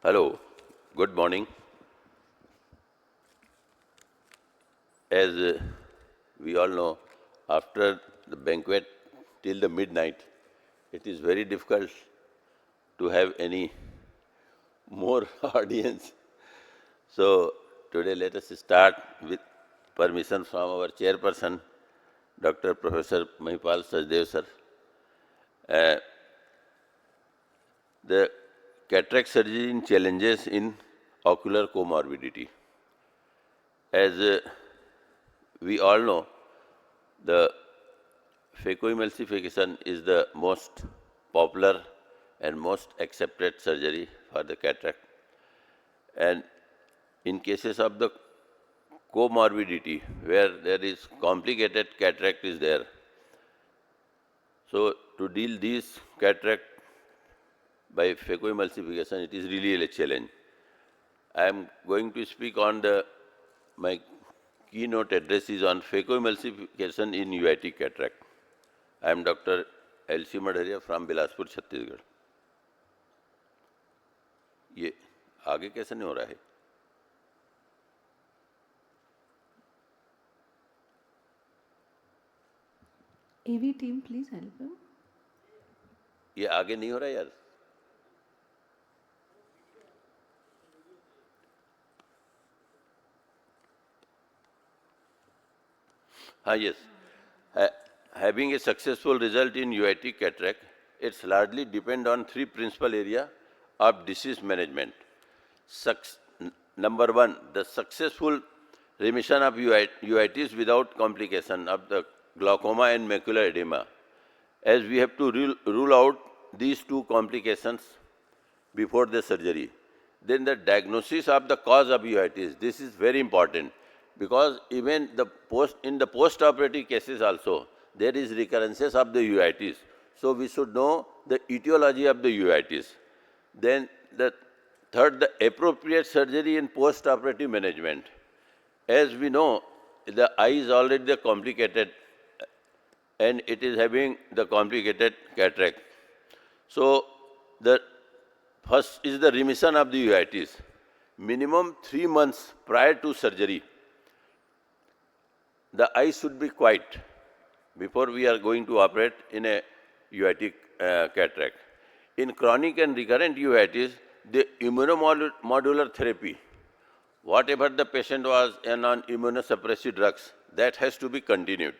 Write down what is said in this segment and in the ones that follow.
Hello, good morning. As we all know, after the banquet till the midnight, it is very difficult to have any more audience. So today let us start with permission from our chairperson, Dr. Professor Mahipal Sachdev sir. The cataract surgery in challenges in ocular comorbidity. As we all know, the phacoemulsification is the most popular and most accepted surgery for the cataract. And in cases of the comorbidity, where there is complicated cataract is there, so to deal these cataract by phacoemulsification, it is really a challenge. I am going to speak on my keynote address is on phacoemulsification in uveitic cataract. I am Dr. L.C. Madharia from Bilaspur, Chhattisgarh. ये आगे कैसे नहीं हो रहा है? AV team, please help him. ये आगे नहीं हो रहा है यार. Yes. Having a successful result in uveitic cataract, it's largely depend on three principal areas of disease management. Number one, the successful remission of uveitis without complication of the glaucoma and macular edema, as we have to rule out these two complications before the surgery. Then the diagnosis of the cause of uveitis, this is very important, because even in the post-operative cases also, there is recurrences of the uveitis. So we should know the etiology of the uveitis. Then the third, the appropriate surgery in post-operative management. As we know, the eye is already complicated and it is having the complicated cataract. So the first is the remission of the uveitis. Minimum 3 months prior to surgery, the eye should be quiet before we are going to operate in a uveitic cataract. In chronic and recurrent uveitis, the immunomodular therapy, whatever the patient was on immunosuppressive drugs, that has to be continued.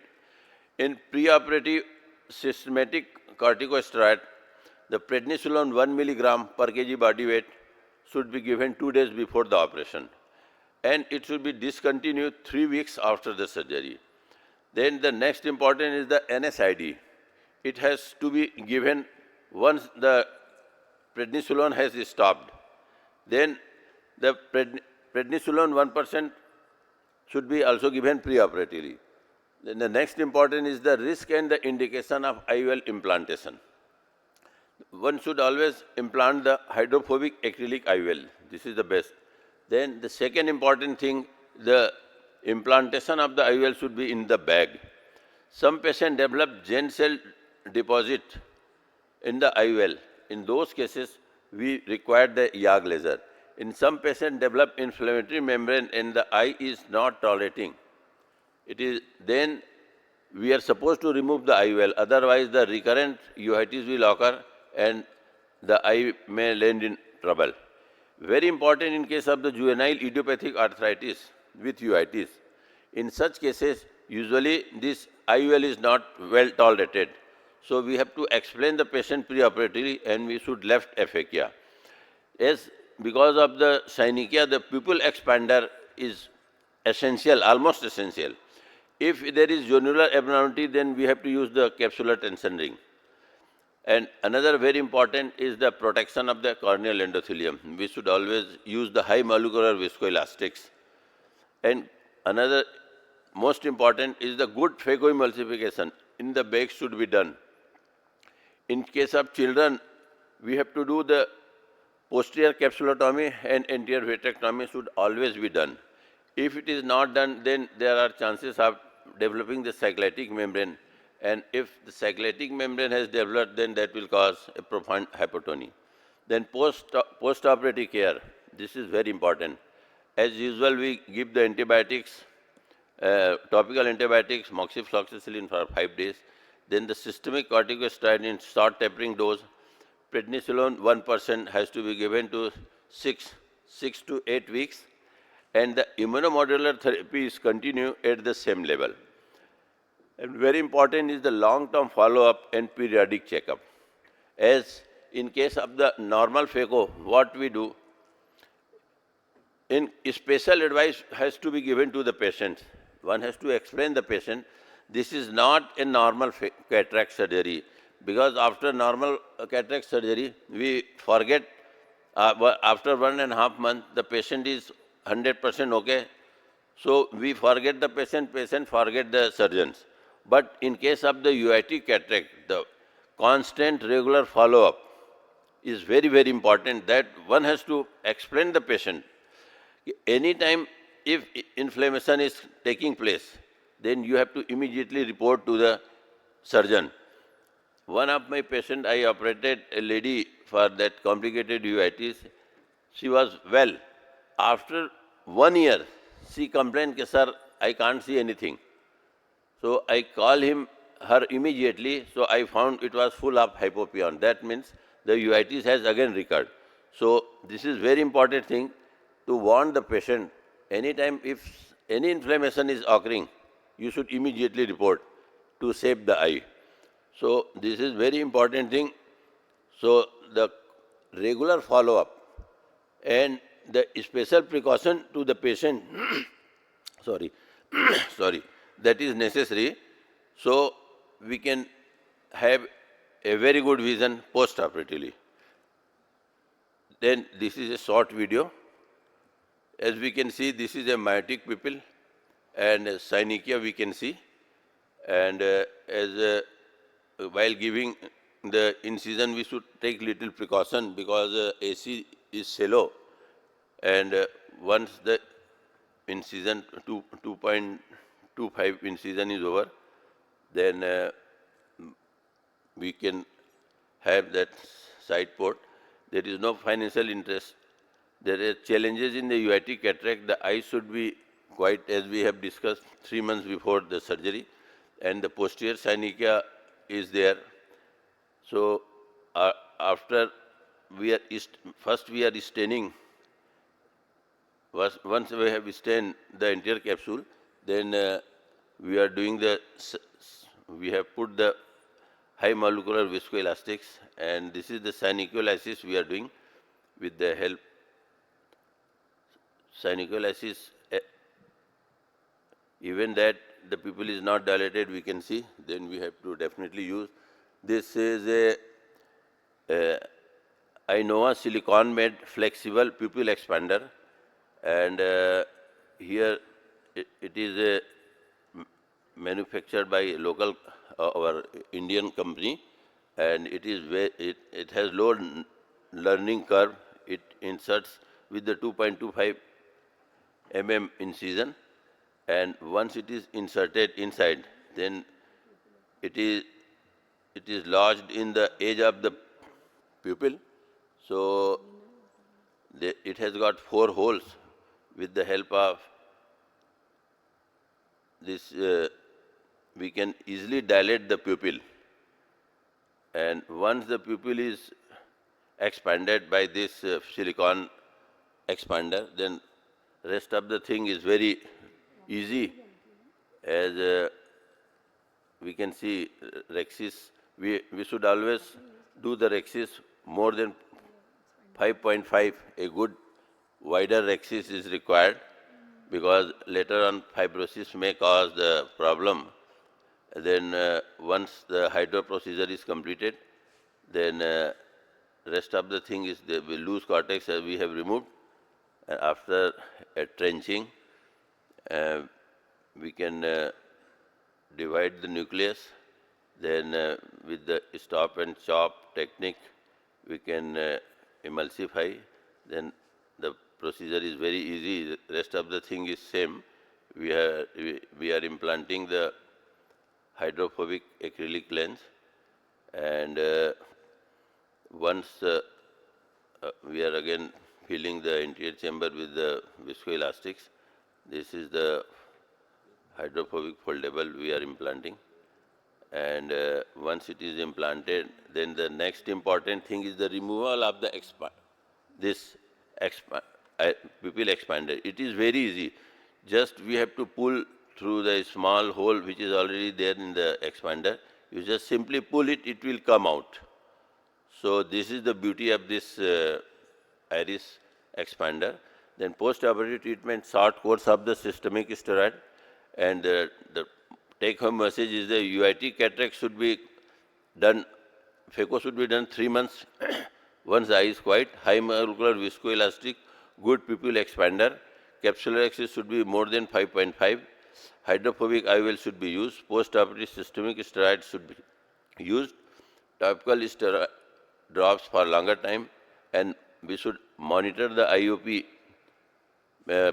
In preoperative systematic corticosteroid, the prednisolone 1 milligram per kg body weight should be given 2 days before the operation, and it should be discontinued 3 weeks after the surgery. Then the next important is the NSAID. It has to be given once the prednisolone has stopped. Then the prednisolone 1% should be also given preoperatively. Then the next important is the risk and the indication of IOL implantation. One should always implant the hydrophobic acrylic IOL. This is the best. Then the second important thing, the implantation of the IOL should be in the bag. Some patients develop germ cell deposit in the IOL. In those cases, we require the YAG laser. In some patients develop inflammatory membrane and the eye is not tolerating. Then we are supposed to remove the IOL, otherwise the recurrent uveitis will occur and the eye may land in trouble. Very important in case of the juvenile idiopathic arthritis with uveitis. In such cases, usually this IOL is not well tolerated. So we have to explain the patient preoperatively and we should left aphakia. Yes, because of the synechiae, the pupil expander is essential, almost essential. If there is zonular abnormality, then we have to use the capsular tension ring. And another very important is the protection of the corneal endothelium. We should always use the high molecular viscoelastics. And another most important is the good phacoemulsification in the bag should be done. In case of children, we have to do the posterior capsulotomy and anterior vitrectomy should always be done. If it is not done, then there are chances of developing the cyclitic membrane, and if the cyclitic membrane has developed, then that will cause a profound hypotony. Then post-operative care, this is very important. As usual, we give the antibiotics, topical antibiotics, moxifloxacillin for 5 days. Then the systemic corticosteroid in short tapering dose, prednisolone 1% has to be given to 6 to 8 weeks. And the immunomodular therapy is continued at the same level. And very important is the long-term follow-up and periodic checkup. As in case of the normal phaco, what we do, in special advice has to be given to the patient. One has to explain the patient, this is not a normal cataract surgery, because after normal cataract surgery, we forget, after 1.5 months, the patient is 100% okay. So we forget the patient forget the surgeons. But in case of the UIT cataract, the constant regular follow-up is very, very important, that one has to explain the patient. Anytime if inflammation is taking place, then you have to immediately report to the surgeon. One of my patients, I operated a lady for that complicated UITs. She was well. After 1 year, she complained, sir, I can't see anything. So I call her immediately. So I found it was full of hypopion. That means the UITs has again recurred. So this is very important thing to warn the patient. Anytime if any inflammation is occurring, you should immediately report to save the eye. So this is very important thing. So the regular follow-up and the special precaution to the patient, sorry, sorry, that is necessary, so we can have a very good vision post-operatively. Then this is a short video. As we can see, this is a myotic pupil and synechia we can see. And while giving the incision, we should take little precaution because AC is shallow. And once the incision 2.25 incision is over, then we can have that side port. There is no financial interest. There are challenges in the UIT cataract. The eye should be quite, as we have discussed 3 months before the surgery, and the posterior synechia is there. So after first we are staining. Once we have stained the anterior capsule, then we are doing we have put the high molecular viscoelastics, and this is the synecholysis we are doing with the help. Synecholysis, even that the pupil is not dilated, we can see, then we have to definitely use. This is a AIOS silicon made flexible pupil expander, and here it is manufactured by local our Indian company, and it has low learning curve. It inserts with the 2.25 incision, and once it is inserted inside, then it is lodged in the edge of the pupil. So it has got 4 holes. With the help of this, we can easily dilate the pupil. And once the pupil is expanded by this silicon expander, then rest of the thing is very easy. As we can see, rhexis, we should always do the rhexis more than 5.5. A good wider rhexis is required, because later on fibrosis may cause the problem. Then once the hydro procedure is completed, then rest of the thing is the loose cortex we have removed. And after trenching, we can divide the nucleus. Then with the stop and chop technique, we can emulsify. Then the procedure is very easy. The rest of the thing is same. We are implanting the hydrophobic acrylic lens, and once we are again filling the anterior chamber with the viscoelastics. This is the hydrophobic foldable we are implanting. And once it is implanted, then the next important thing is the removal of the pupil expander. It is very easy. Just we have to pull through the small hole which is already there in the expander. You just simply pull it, it will come out. So this is the beauty of this iris expander. Then post-operative treatment, short course of the systemic steroid, and the take-home message is the UIT cataract should be done, phaco should be done 3 months once the eye is quiet, high molecular viscoelastic, good pupil expander, capsular axis should be more than 5.5, hydrophobic IOL should be used, post-operative systemic steroid should be used, topical steroid drops for longer time, and we should monitor the IOP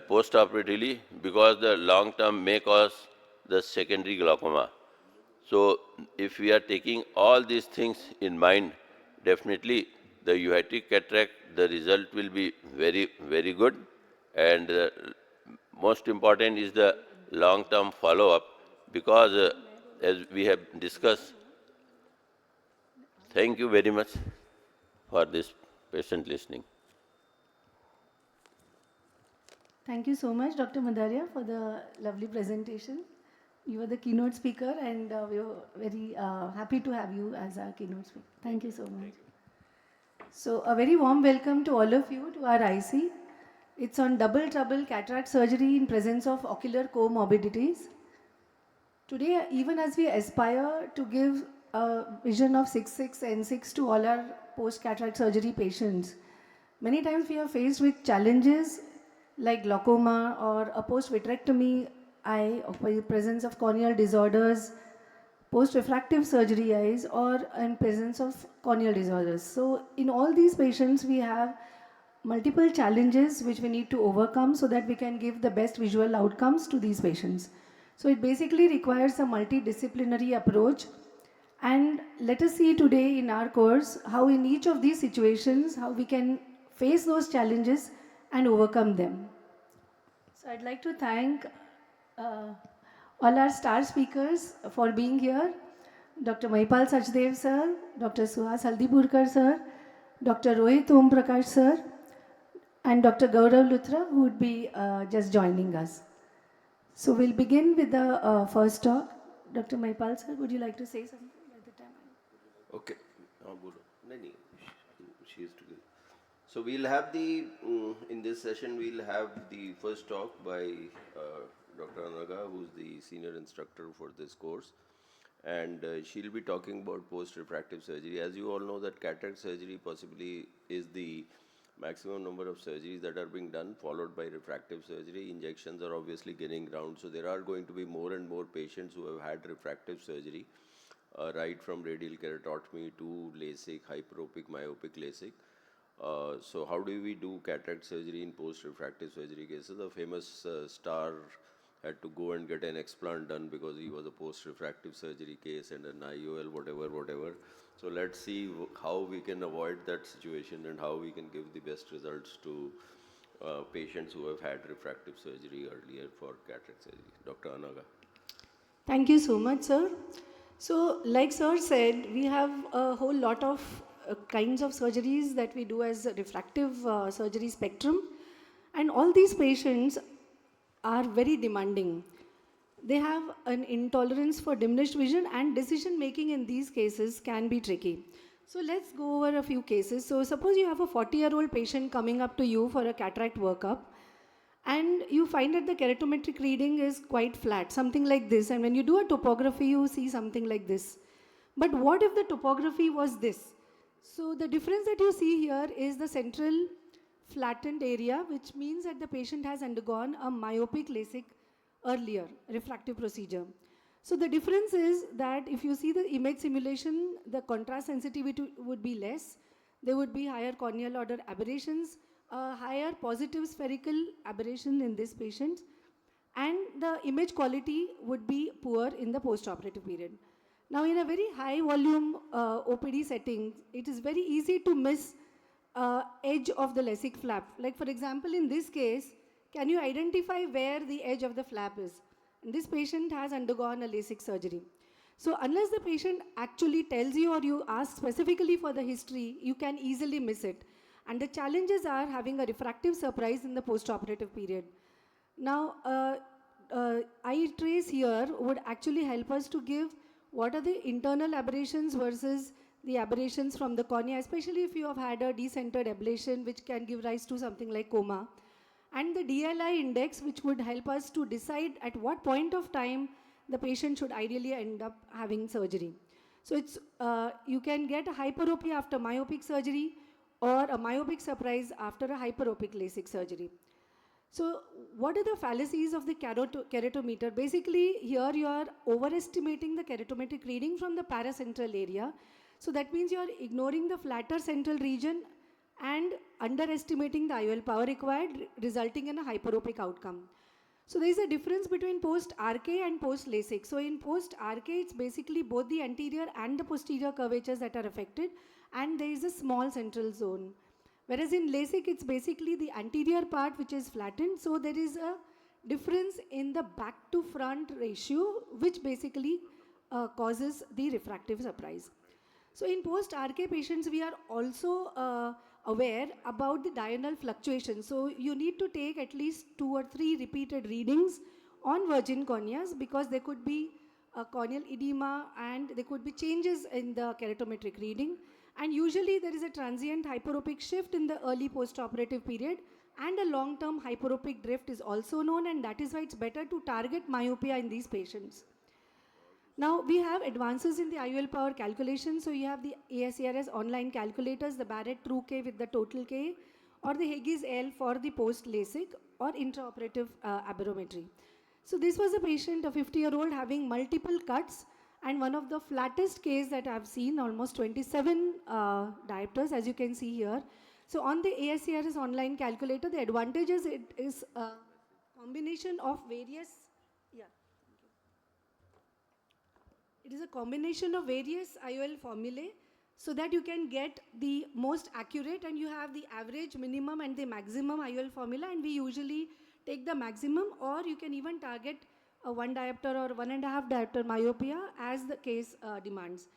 post-operatively because the long term may cause the secondary glaucoma. So if we are taking all these things in mind, definitely the UIT cataract, the result will be very, very good. And most important is the long-term follow-up because as we have discussed, thank you very much for this patient listening. Thank you so much, Dr. Madaria, for the lovely presentation. You were the keynote speaker, and we were very happy to have you as our keynote speaker. Thank you so much. So, a very warm welcome to all of you to our IC. It's on double trouble cataract surgery in presence of ocular co morbidities. Today, even as we aspire to give a vision of 6/6 and 6 to all our post-cataract surgery patients, many times we are faced with challenges like glaucoma or a post-vitrectomy eye, or presence of corneal disorders, post-refractive surgery eyes, or in presence of corneal disorders. So in all these patients, we have multiple challenges which we need to overcome so that we can give the best visual outcomes to these patients. So it basically requires a multidisciplinary approach. And let us see today in our course how in each of these situations, how we can face those challenges and overcome them. So I'd like to thank all our star speakers for being here. Dr. Mahipal Sachdev sir, Dr. Suhas Haldipurkar sir, Dr. Rohit Om Prakash sir, and Dr. Gaurav Luthra, who would be just joining us. So we'll begin with the first talk. Dr. Mahipal sir, would you like to say something at the time? Okay. She is to go. So we'll have the, in this session, we'll have the first talk by Dr. Anaga, who's the senior instructor for this course. And she'll be talking about post-refractive surgery. As you all know that cataract surgery possibly is the maximum number of surgeries that are being done, followed by refractive surgery. Injections are obviously gaining ground. So there are going to be more and more patients who have had refractive surgery, right from radial keratotomy to LASIK, hyperopic, myopic LASIK. So how do we do cataract surgery in post-refractive surgery cases? The famous star had to go and get an explant done because he was a post-refractive surgery case and an IOL, whatever. So let's see how we can avoid that situation and how we can give the best results to patients who have had refractive surgery earlier for cataract surgery. Dr. Anaga. Thank you so much, sir. So, like sir said, we have a whole lot of kinds of surgeries that we do as a refractive surgery spectrum, and all these patients are very demanding. They have an intolerance for diminished vision, and decision making in these cases can be tricky. So let's go over a few cases. So suppose you have a 40-year-old patient coming up to you for a cataract workup, and you find that the keratometric reading is quite flat, something like this, and when you do a topography, you see something like this. But what if the topography was this? So the difference that you see here is the central flattened area, which means that the patient has undergone a myopic LASIK earlier, refractive procedure. So the difference is that if you see the image simulation, the contrast sensitivity would be less. There would be higher corneal order aberrations, higher positive spherical aberration in this patient, and the image quality would be poor in the post-operative period. Now, in a very high volume OPD setting, it is very easy to miss edge of the LASIK flap. Like for example, in this case, can you identify where the edge of the flap is? And this patient has undergone a LASIK surgery. So unless the patient actually tells you or you ask specifically for the history, you can easily miss it. And the challenges are having a refractive surprise in the post-operative period. Now, eye trace here would actually help us to give what are the internal aberrations versus the aberrations from the cornea, especially if you have had a decentered ablation, which can give rise to something like coma. And the DLI index, which would help us to decide at what point of time the patient should ideally end up having surgery. So it's, you can get a hyperopia after myopic surgery or a myopic surprise after a hyperopic LASIK surgery. So what are the fallacies of the keratometer? Basically, here you are overestimating the keratometric reading from the paracentral area. So that means you are ignoring the flatter central region and underestimating the IOL power required, resulting in a hyperopic outcome. So there is a difference between post-RK and post-LASIK. So in post-RK, it's basically both the anterior and the posterior curvatures that are affected, and there is a small central zone. Whereas in LASIK, it's basically the anterior part which is flattened. So there is a difference in the back to front ratio, which basically causes the refractive surprise. So in post-RK patients, we are also aware about the diurnal fluctuation. So you need to take at least 2 or 3 repeated readings on virgin corneas, because there could be corneal edema and there could be changes in the keratometric reading. And usually there is a transient hyperopic shift in the early post-operative period, and a long-term hyperopic drift is also known, and that is why it's better to target myopia in these patients. Now we have advances in the IOL power calculation. So you have the ASCRS online calculators, the Barrett True K with the total K, or the Haigis L for the post-LASIK or intraoperative aberrometry. So this was a patient, a 50-year-old, having multiple cuts, and one of the flattest case that I've seen, almost 27 diopters, as you can see here. So on the ASCRS online calculator, the advantages, it is a combination of various, it is a combination of various IOL formulae, so that you can get the most accurate, and you have the average, minimum and the maximum IOL formula, and we usually take the maximum, or you can even target a 1 diopter or 1.5 diopter myopia as the case demands.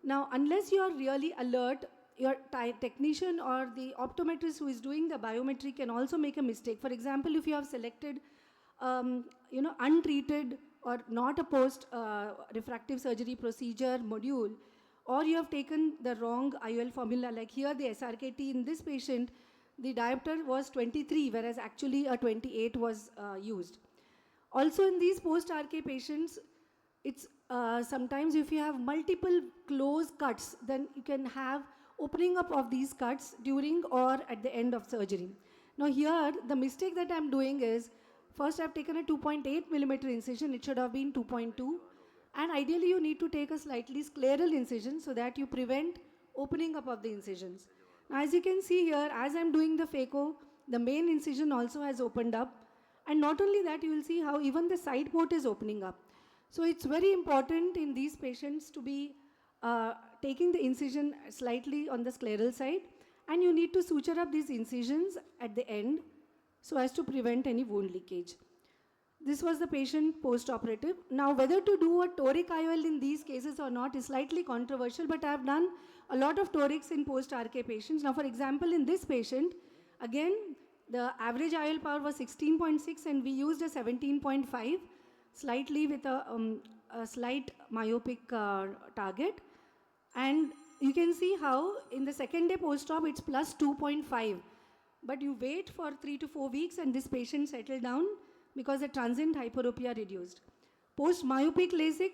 Now, unless you are really alert, your technician or the optometrist who is doing the biometry can also make a mistake. For example, if you have selected untreated or not a post refractive surgery procedure module, or you have taken the wrong IOL formula, like here the SRKT in this patient, the diopter was 23, whereas actually a 28 was used. Also in these post-RK patients, it's sometimes if you have multiple close cuts, then you can have opening up of these cuts during or at the end of surgery. Now here, the mistake that I'm doing is, first I've taken a 2.8 millimeter incision, it should have been 2.2. And ideally you need to take a slightly scleral incision so that you prevent opening up of the incisions. Now as you can see here, as I'm doing the phaco, the main incision also has opened up. And not only that, you will see how even the side port is opening up. So it's very important in these patients to be taking the incision slightly on the scleral side, and you need to suture up these incisions at the end so as to prevent any wound leakage. This was the patient post-operative. Now, whether to do a toric IOL in these cases or not is slightly controversial, but I have done a lot of torics in post-RK patients. Now, for example, in this patient, again, the average IOL power was 16.6 and we used a 17.5, slightly with a slight myopic target. And you can see how in the second day post-op it's plus 2.5. But you wait for 3 to 4 weeks and this patient settled down because the transient hyperopia reduced. Post-myopic LASIK,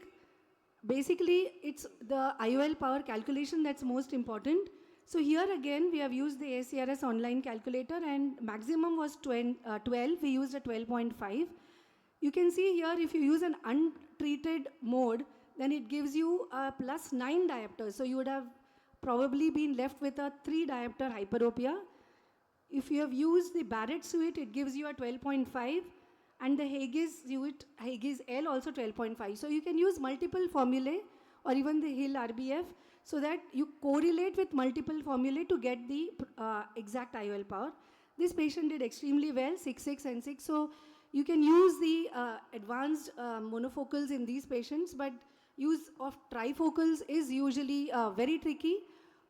basically it's the IOL power calculation that's most important. So here again, we have used the ACRS online calculator and maximum was 12, we used a 12.5. You can see here, if you use an untreated mode, then it gives you a plus 9 diopters. So you would have probably been left with a 3 diopter hyperopia. If you have used the Barrett suite, it gives you a 12.5, and the Haigis L also 12.5. So you can use multiple formulae or even the Hill RBF so that you correlate with multiple formulae to get the exact IOL power. This patient did extremely well, 6, and 6. So you can use the advanced monofocals in these patients, but use of trifocals is usually very tricky.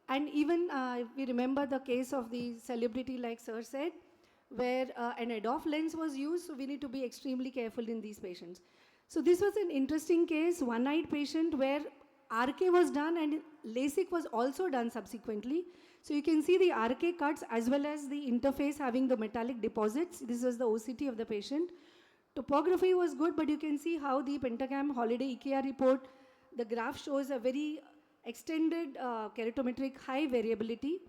And even we remember the case of the celebrity, like Sir said, where an ADOF lens was used, so we need to be extremely careful in these patients. So this was an interesting case, one-eyed patient where RK was done and LASIK was also done subsequently. So you can see the RK cuts as well as the interface having the metallic deposits. This was the OCT of the patient. Topography was good, but you can see how the Pentacam Holiday EKR report, the graph shows a very extended keratometric high variability.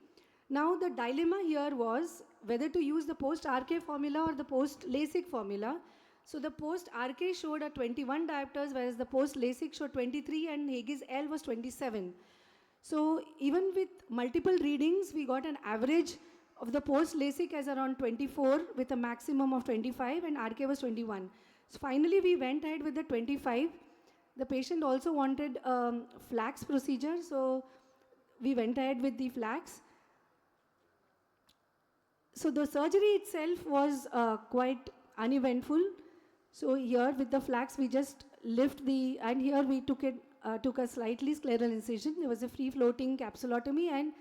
Now the dilemma here was whether to use the post-RK formula or the post-LASIK formula. So the post-RK showed a 21 diopters, whereas the post-LASIK showed 23 and Haig's L was 27. So even with multiple readings, we got an average of the post-LASIK as around 24 with a maximum of 25, and RK was 21. So finally we went ahead with the 25. The patient also wanted flax procedure, so we went ahead with the flax. So the surgery itself was quite uneventful. So here with the flax, we just lift the, and here we took a slightly scleral incision. There was a free-floating capsulotomy, and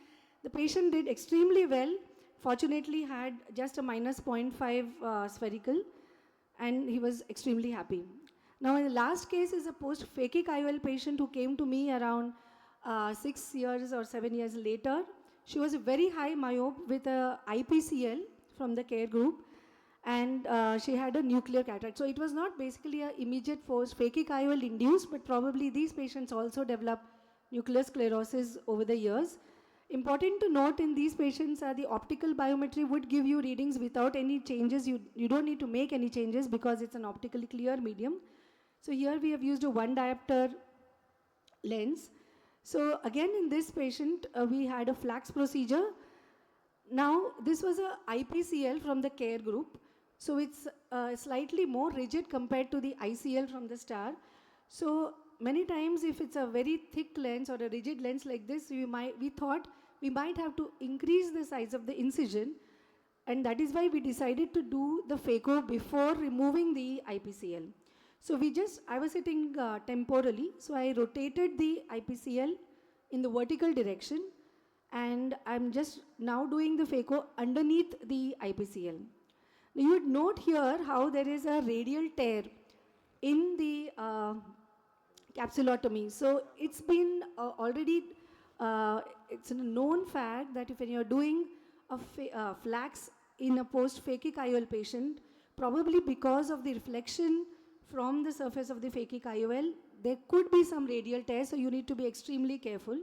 the patient did extremely well. Fortunately, had just a minus 0.5 spherical, and he was extremely happy. Now, in the last case is a post-phakic IOL patient who came to me around 6 years or 7 years later. She was a very high myope with a IPCL from the care group, and she had a nuclear cataract. So it was not basically an immediate phakic IOL induced, but probably these patients also develop nuclear sclerosis over the years. Important to note in these patients are the optical biometry would give you readings without any changes. You don't need to make any changes because it's an optically clear medium. So here we have used a 1 diopter lens. So again in this patient, we had a flax procedure. Now this was a IPCL from the care group. So it's slightly more rigid compared to the ICL from the star. So many times if it's a very thick lens or a rigid lens like this, we thought we might have to increase the size of the incision, and that is why we decided to do the phaco before removing the IPCL. So I was sitting temporally, so I rotated the IPCL in the vertical direction, and I'm just now doing the phaco underneath the IPCL. Now you would note here how there is a radial tear in the capsulotomy. So it's been already, it's a known fact that if you're doing a flax in a post-phakic IOL patient, probably because of the reflection from the surface of the phakic IOL, there could be some radial tear, so you need to be extremely careful.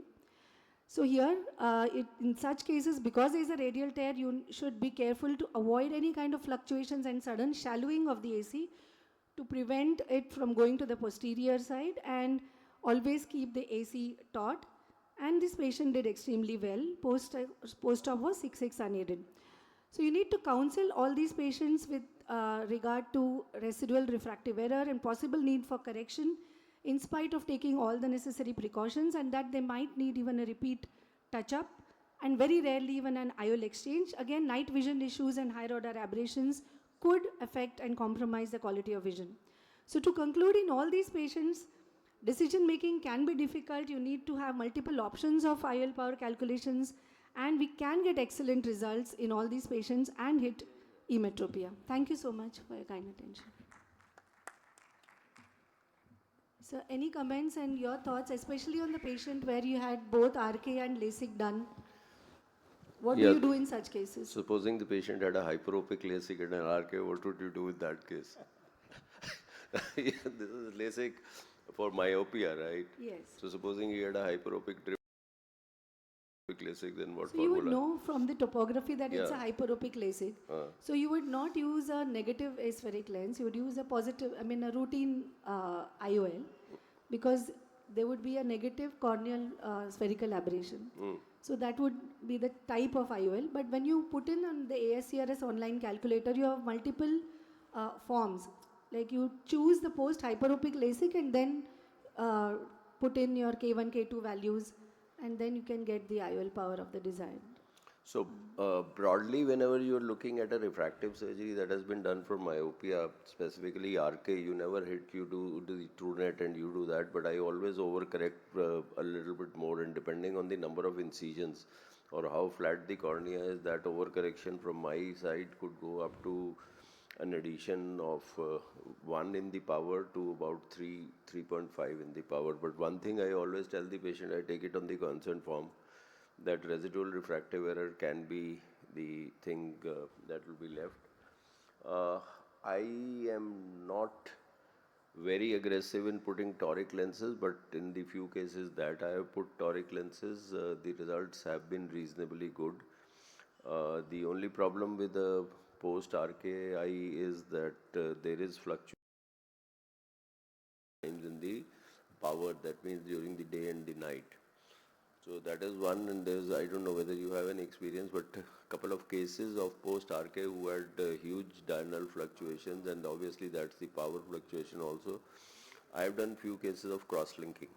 So here, in such cases, because there is a radial tear, you should be careful to avoid any kind of fluctuations and sudden shallowing of the AC to prevent it from going to the posterior side, and always keep the AC taut. And this patient did extremely well. Post-op was 6 unaided. So you need to counsel all these patients with regard to residual refractive error and possible need for correction, in spite of taking all the necessary precautions, and that they might need even a repeat touch-up, and very rarely even an IOL exchange. Again, night vision issues and higher order aberrations could affect and compromise the quality of vision. So to conclude, in all these patients, decision making can be difficult. You need to have multiple options of IOL power calculations, and we can get excellent results in all these patients and hit emetropia. Thank you so much for your kind attention. So any comments and your thoughts, especially on the patient where you had both RK and LASIK done? What do you do in such cases? Supposing the patient had a hyperopic LASIK and an RK, what would you do with that case? This is LASIK for myopia, right? Yes. So supposing he had a hyperopic LASIK, then what So formula? you would know from the topography that it's a hyperopic LASIK. So you would not use a negative aspheric lens. You would use a positive, a routine IOL, because there would be a negative corneal spherical aberration. So that would be the type of IOL. But when you put in on the ASCRS online calculator, you have multiple forms. Like you choose the post-hyperopic LASIK and then put in your K1, K2 values, and then you can get the IOL power of the desired. So broadly, whenever you're looking at a refractive surgery that has been done for myopia, specifically RK, you never hit, you do the TrueNet and you do that, but I always overcorrect a little bit more, and depending on the number of incisions or how flat the cornea is, that overcorrection from my side could go up to an addition of 1 in the power to about 3.5 in the power. But one thing I always tell the patient, I take it on the consent form, that residual refractive error can be the thing that will be left. I am not very aggressive in putting toric lenses, but in the few cases that I have put toric lenses, the results have been reasonably good. The only problem with the post RKI is that there is fluctuation in the power, that means during the day and the night. So that is one, and there's, I don't know whether you have any experience, but a couple of cases of post-RK who had huge diurnal fluctuations, and obviously that's the power fluctuation also. I have done few cases of cross-linking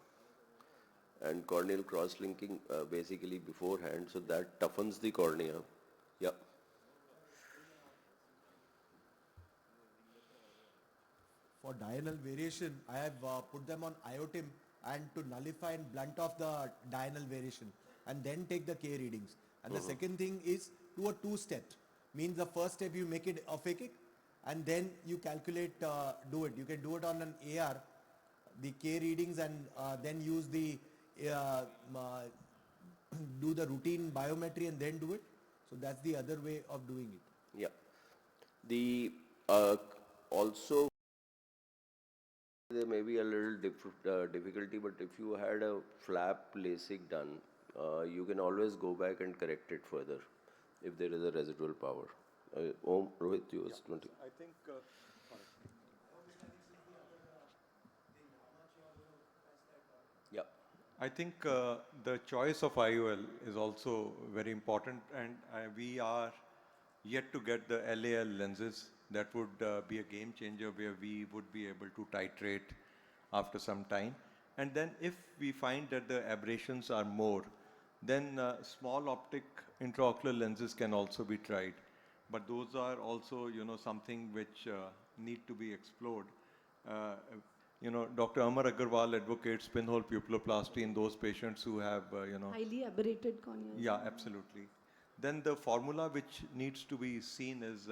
and corneal cross-linking basically beforehand, so that toughens the cornea. Yeah. For diurnal variation, I have put them on IOTIM and to nullify and blunt off the diurnal variation, and then take the K readings. And the second thing is do a two-step. Means the first step you make it aphakic, and then you calculate, do it. You can do it on an AR, the K readings, and then use the, do the routine biometry and then do it. So that's the other way of doing it. Yeah. The also there may be a little difficulty, but if you had a flap LASIK done, you can always go back and correct it further if there is a residual power. Rohit, you was 20. I think. Yeah. I think the choice of IOL is also very important, and we are yet to get the LAL lenses. That would be a game changer, where we would be able to titrate after some time. And then if we find that the aberrations are more, then small optic intraocular lenses can also be tried. But those are also, something which need to be explored. Dr. Amar Agarwal advocates pinhole pupilloplasty in those patients who have, Highly aberrated corneas. Yeah, absolutely. Then the formula which needs to be seen is,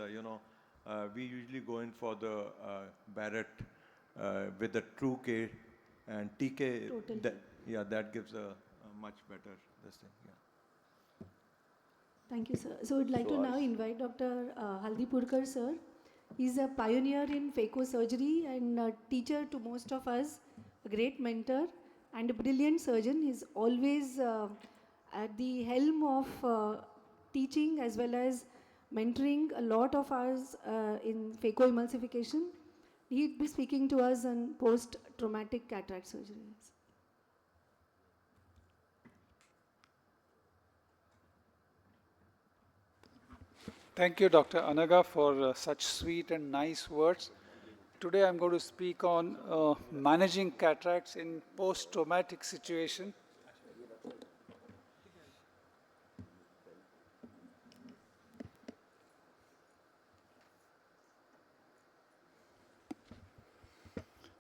we usually go in for the Barrett with the true K and TK. Total. That gives a much better this thing. Yeah. Thank you, sir. So we'd like to now invite Dr. Haldipurkar, sir. He's a pioneer in phaco surgery and a teacher to most of us, a great mentor and a brilliant surgeon. He's always at the helm of teaching as well as mentoring a lot of us in phacoemulsification. He'll be speaking to us on post-traumatic cataract surgeries. Thank you, Dr. Anaga, for such sweet and nice words. Today I'm going to speak on managing cataracts in post-traumatic situation.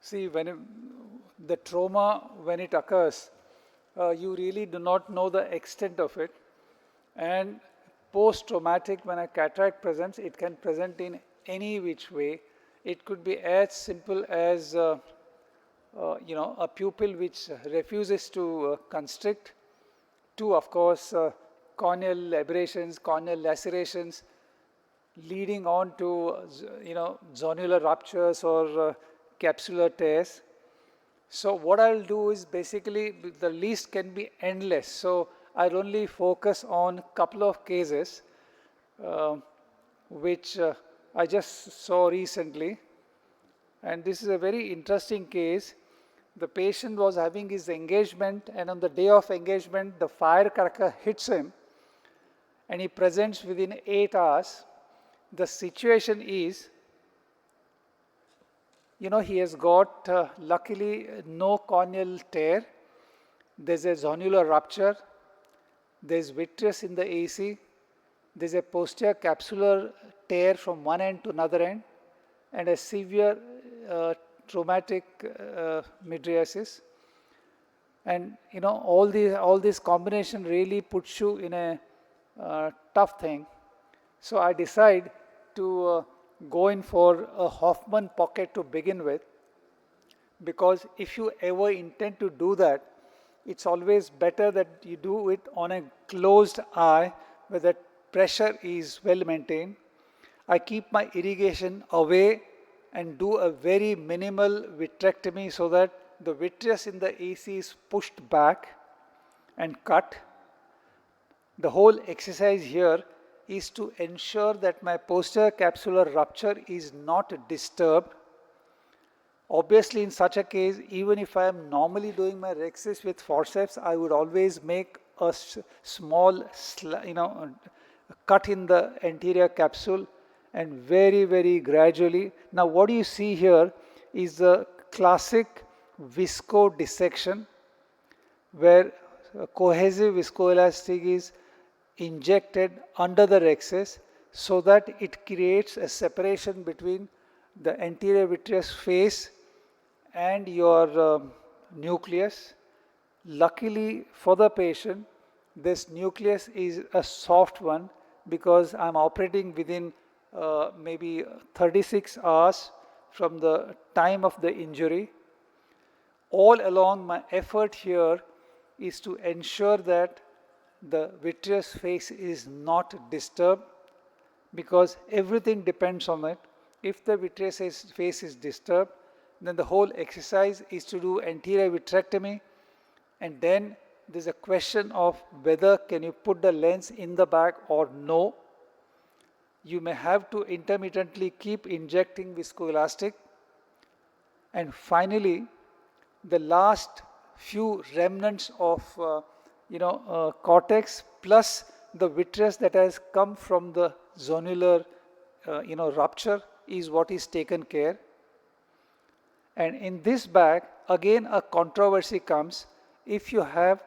See, the trauma, when it occurs, you really do not know the extent of it. And post-traumatic, when a cataract presents, it can present in any which way. It could be as simple as, a pupil which refuses to constrict, to, of course, corneal aberrations, corneal lacerations, leading on to, zonular ruptures or capsular tears. So what I'll do is basically, the list can be endless. So I'll only focus on a couple of cases which I just saw recently. And this is a very interesting case. The patient was having his engagement, and on the day of engagement, the firecracker hits him, and he presents within 8 hours. The situation is, he has got, luckily, no corneal tear, there's a zonular rupture, there's vitreous in the AC, there's a posterior capsular tear from one end to another end, and a severe traumatic mydriasis. And you know, all this combination really puts you in a tough thing. So I decide to go in for a Hoffman pocket to begin with, because if you ever intend to do that, it's always better that you do it on a closed eye where the pressure is well maintained. I keep my irrigation away and do a very minimal vitrectomy so that the vitreous in the AC is pushed back and cut. The whole exercise here is to ensure that my posterior capsular rupture is not disturbed. Obviously, in such a case, even if I am normally doing my rhexis with forceps, I would always make a small cut in the anterior capsule, and very, very gradually. Now, what you see here is the classic visco dissection, where cohesive viscoelastic is injected under the rhexis so that it creates a separation between the anterior vitreous face and your nucleus. Luckily for the patient, this nucleus is a soft one, because I'm operating within maybe 36 hours from the time of the injury. All along, my effort here is to ensure that the vitreous face is not disturbed, because everything depends on it. If the vitreous face is disturbed, then the whole exercise is to do anterior vitrectomy, and then there's a question of whether can you put the lens in the bag or no. You may have to intermittently keep injecting viscoelastic. And finally, the last few remnants of cortex plus the vitreous that has come from the zonular rupture is what is taken care. And in this bag, again a controversy comes. If you have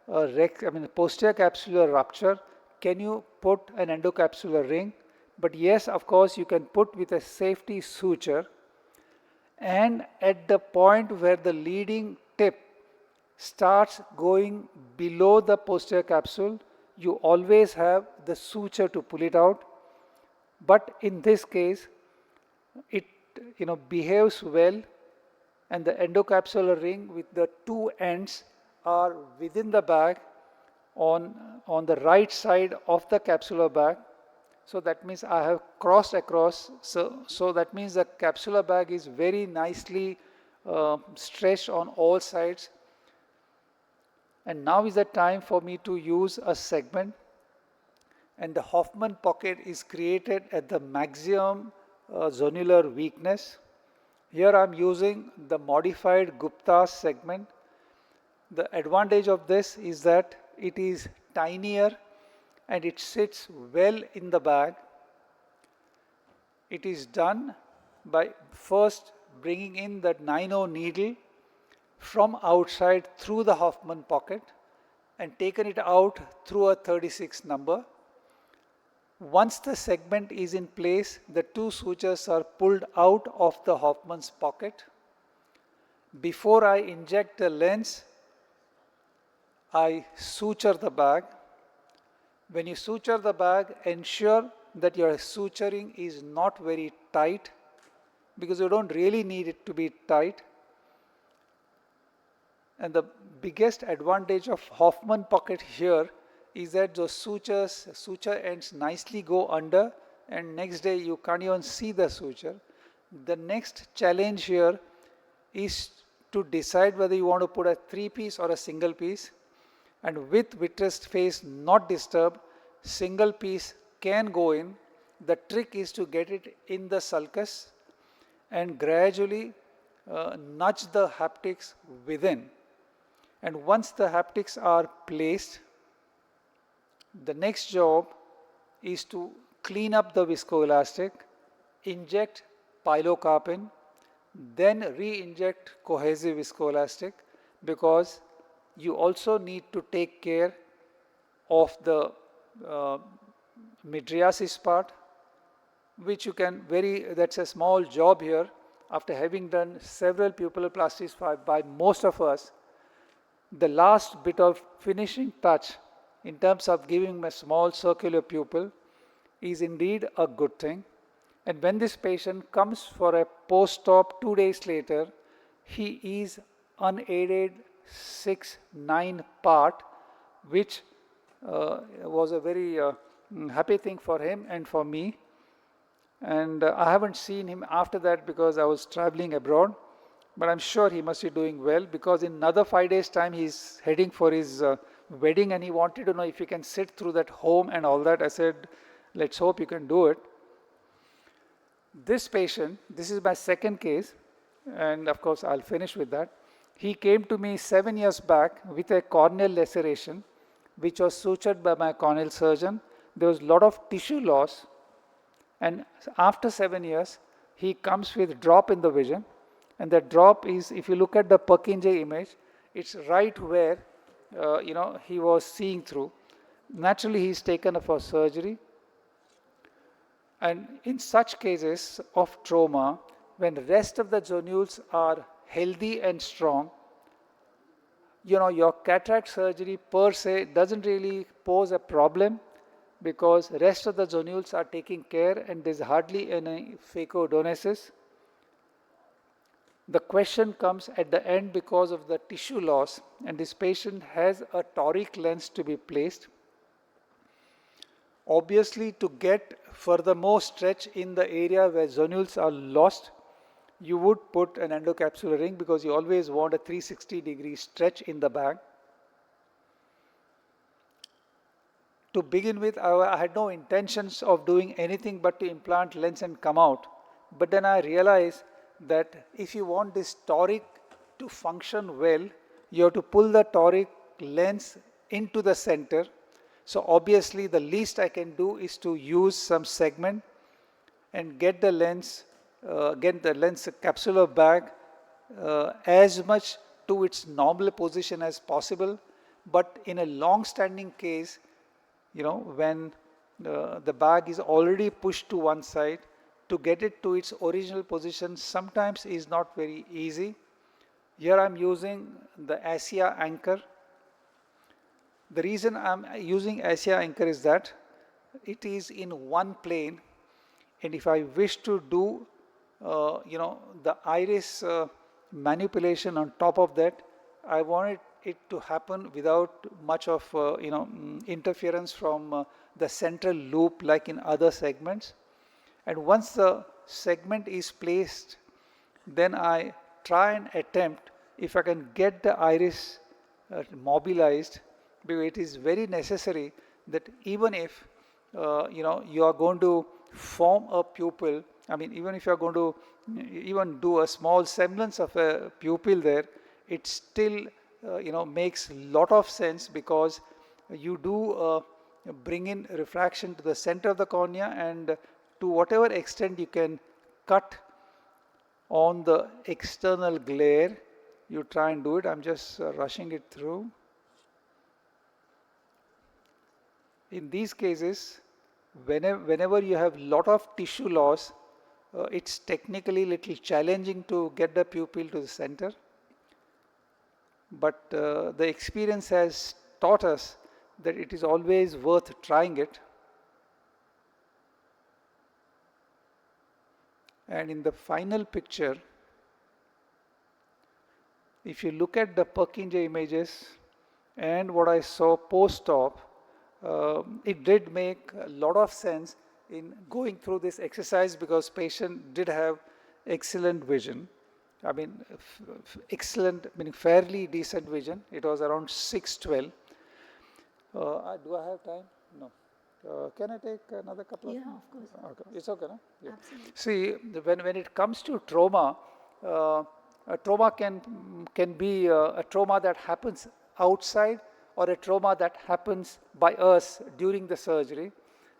a posterior capsular rupture, can you put an endocapsular ring? But yes, of course, you can put with a safety suture. And at the point where the leading tip starts going below the posterior capsule, you always have the suture to pull it out. But in this case, it behaves well, and the endocapsular ring with the two ends are within the bag on the right side of the capsular bag. So that means I have crossed across. So that means the capsular bag is very nicely stretched on all sides. And now is the time for me to use a segment. And the Hoffman pocket is created at the maximum zonular weakness. Here I am using the modified Gupta segment. The advantage of this is that it is tinier and it sits well in the bag. It is done by first bringing in the 9-0 needle from outside through the Hoffman pocket and taken it out through a 36 number. Once the segment is in place, the two sutures are pulled out of the Hoffman's pocket. Before I inject the lens, I suture the bag. When you suture the bag, ensure that your suturing is not very tight, because you don't really need it to be tight. And the biggest advantage of Hoffman pocket here is that those suture ends nicely go under, and next day you can't even see the suture. The next challenge here is to decide whether you want to put a 3-piece or a single piece. And with vitreous face not disturbed, single piece can go in. The trick is to get it in the sulcus and gradually nudge the haptics within. And once the haptics are placed, the next job is to clean up the viscoelastic, inject pilocarpine, then re-inject cohesive viscoelastic, because you also need to take care of the mydriasis part, which you can that's a small job here. After having done several pupilloplasties by most of us, the last bit of finishing touch in terms of giving a small circular pupil is indeed a good thing. And when this patient comes for a post-op 2 days later, he is unaided 6/9 part, which was a very happy thing for him and for me. And I haven't seen him after that because I was traveling abroad, but I'm sure he must be doing well, because in another 5 days time he's heading for his wedding, and he wanted to know if he can sit through that home and all that. I said, let's hope you can do it. This patient, this is my second case, and of course I'll finish with that. He came to me 7 years back with a corneal laceration, which was sutured by my corneal surgeon. There was a lot of tissue loss, and after 7 years, he comes with drop in the vision, and that drop is, if you look at the Purkinje image, it's right where he was seeing through. Naturally, he's taken up for surgery. And in such cases of trauma, when the rest of the zonules are healthy and strong, your cataract surgery per se doesn't really pose a problem, because rest of the zonules are taken care and there's hardly any phacodonesis. The question comes at the end because of the tissue loss, and this patient has a toric lens to be placed. Obviously, to get furthermore stretch in the area where zonules are lost, you would put an endocapsular ring, because you always want a 360-degree stretch in the bag. To begin with, I had no intentions of doing anything but to implant lens and come out. But then I realized that if you want this toric to function well, you have to pull the toric lens into the center. So obviously the least I can do is to use some segment and get the lens capsular bag as much to its normal position as possible. But in a long-standing case, when the bag is already pushed to one side, to get it to its original position sometimes is not very easy. Here I'm using the ASIA anchor. The reason I'm using ASIA anchor is that it is in one plane, and if I wish to do the iris manipulation on top of that, I want it to happen without much of interference from the central loop like in other segments. And once the segment is placed, then I try and attempt if I can get the iris mobilized, because it is very necessary that even if you are going to form a pupil, even if you are going to even do a small semblance of a pupil there, it still makes a lot of sense, because you do bring in refraction to the center of the cornea, and to whatever extent you can cut on the external glare, you try and do it. I'm just rushing it through. In these cases, whenever you have lot of tissue loss, it's technically little challenging to get the pupil to the center. But the experience has taught us that it is always worth trying it. And in the final picture, if you look at the Purkinje images and what I saw post-op, it did make a lot of sense in going through this exercise, because patient did have excellent vision. Excellent, meaning fairly decent vision. It was around 6/12. Do I have time? No. Can I take another couple of? Yeah, of course. Okay. It's okay, no? Yeah. Absolutely. See, when it comes to trauma, a trauma can be a trauma that happens outside, or a trauma that happens by us during the surgery.